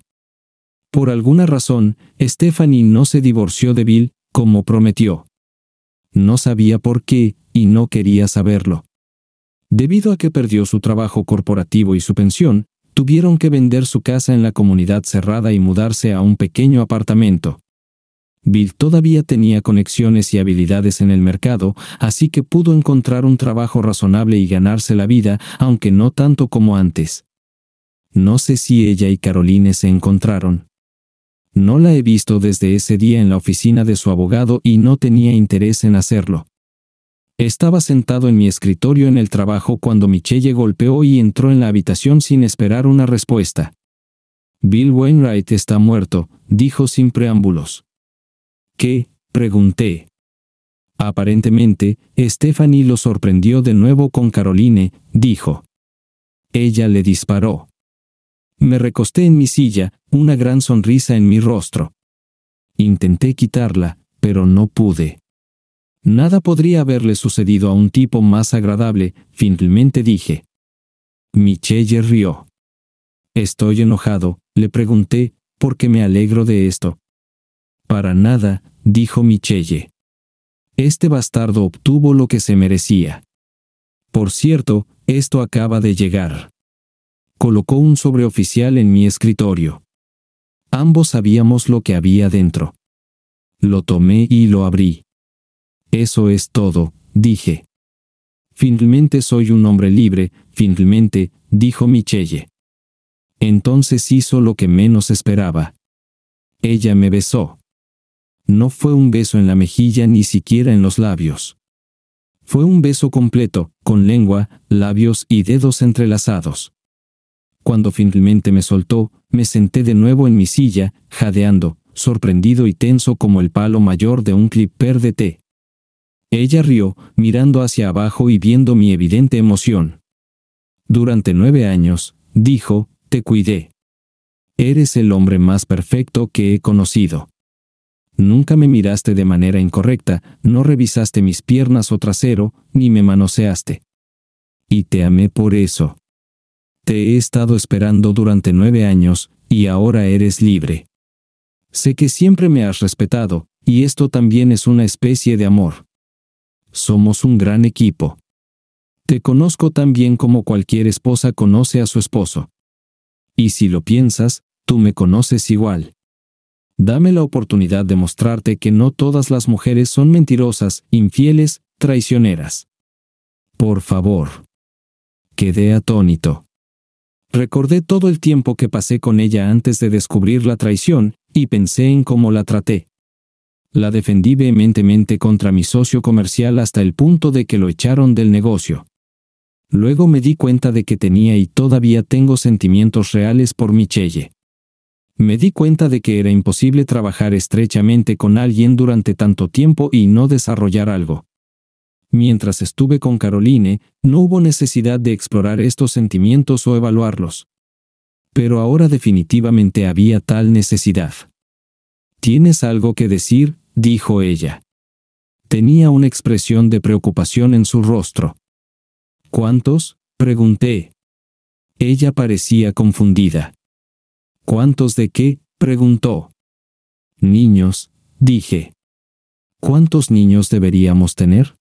Por alguna razón, Stephanie no se divorció de Bill, como prometió. No sabía por qué, y no quería saberlo. Debido a que perdió su trabajo corporativo y su pensión, tuvieron que vender su casa en la comunidad cerrada y mudarse a un pequeño apartamento. Bill todavía tenía conexiones y habilidades en el mercado, así que pudo encontrar un trabajo razonable y ganarse la vida, aunque no tanto como antes. No sé si ella y Caroline se encontraron. No la he visto desde ese día en la oficina de su abogado y no tenía interés en hacerlo. Estaba sentado en mi escritorio en el trabajo cuando Michelle golpeó y entró en la habitación sin esperar una respuesta. Bill Wainwright está muerto, dijo sin preámbulos. ¿Qué?, pregunté. Aparentemente, Stephanie lo sorprendió de nuevo con Caroline, dijo. Ella le disparó. Me recosté en mi silla, una gran sonrisa en mi rostro. Intenté quitarla, pero no pude. Nada podría haberle sucedido a un tipo más agradable, finalmente dije. Michelle rió. Estoy enojado, le pregunté, porque me alegro de esto. Para nada, dijo Michelle. Este bastardo obtuvo lo que se merecía. Por cierto, esto acaba de llegar. Colocó un sobreoficial en mi escritorio. Ambos sabíamos lo que había dentro. Lo tomé y lo abrí. Eso es todo, dije. Finalmente soy un hombre libre, finalmente, dijo Michelle. Entonces hizo lo que menos esperaba. Ella me besó. No fue un beso en la mejilla ni siquiera en los labios. Fue un beso completo, con lengua, labios y dedos entrelazados. Cuando finalmente me soltó, me senté de nuevo en mi silla, jadeando, sorprendido y tenso como el palo mayor de un clipper de té. Ella rió, mirando hacia abajo y viendo mi evidente emoción. Durante 9 años, dijo, te cuidé. Eres el hombre más perfecto que he conocido. Nunca me miraste de manera incorrecta, no revisaste mis piernas o trasero, ni me manoseaste. Y te amé por eso. Te he estado esperando durante 9 años, y ahora eres libre. Sé que siempre me has respetado, y esto también es una especie de amor. Somos un gran equipo. Te conozco tan bien como cualquier esposa conoce a su esposo. Y si lo piensas, tú me conoces igual. Dame la oportunidad de mostrarte que no todas las mujeres son mentirosas, infieles, traicioneras. Por favor. Quedé atónito. Recordé todo el tiempo que pasé con ella antes de descubrir la traición, y pensé en cómo la traté. La defendí vehementemente contra mi socio comercial hasta el punto de que lo echaron del negocio. Luego me di cuenta de que tenía y todavía tengo sentimientos reales por Michelle. Me di cuenta de que era imposible trabajar estrechamente con alguien durante tanto tiempo y no desarrollar algo. Mientras estuve con Caroline, no hubo necesidad de explorar estos sentimientos o evaluarlos. Pero ahora definitivamente había tal necesidad. ¿Tienes algo que decir?, dijo ella. Tenía una expresión de preocupación en su rostro. ¿Cuántos?, pregunté. Ella parecía confundida. ¿Cuántos de qué?, preguntó. Niños, dije. ¿Cuántos niños deberíamos tener?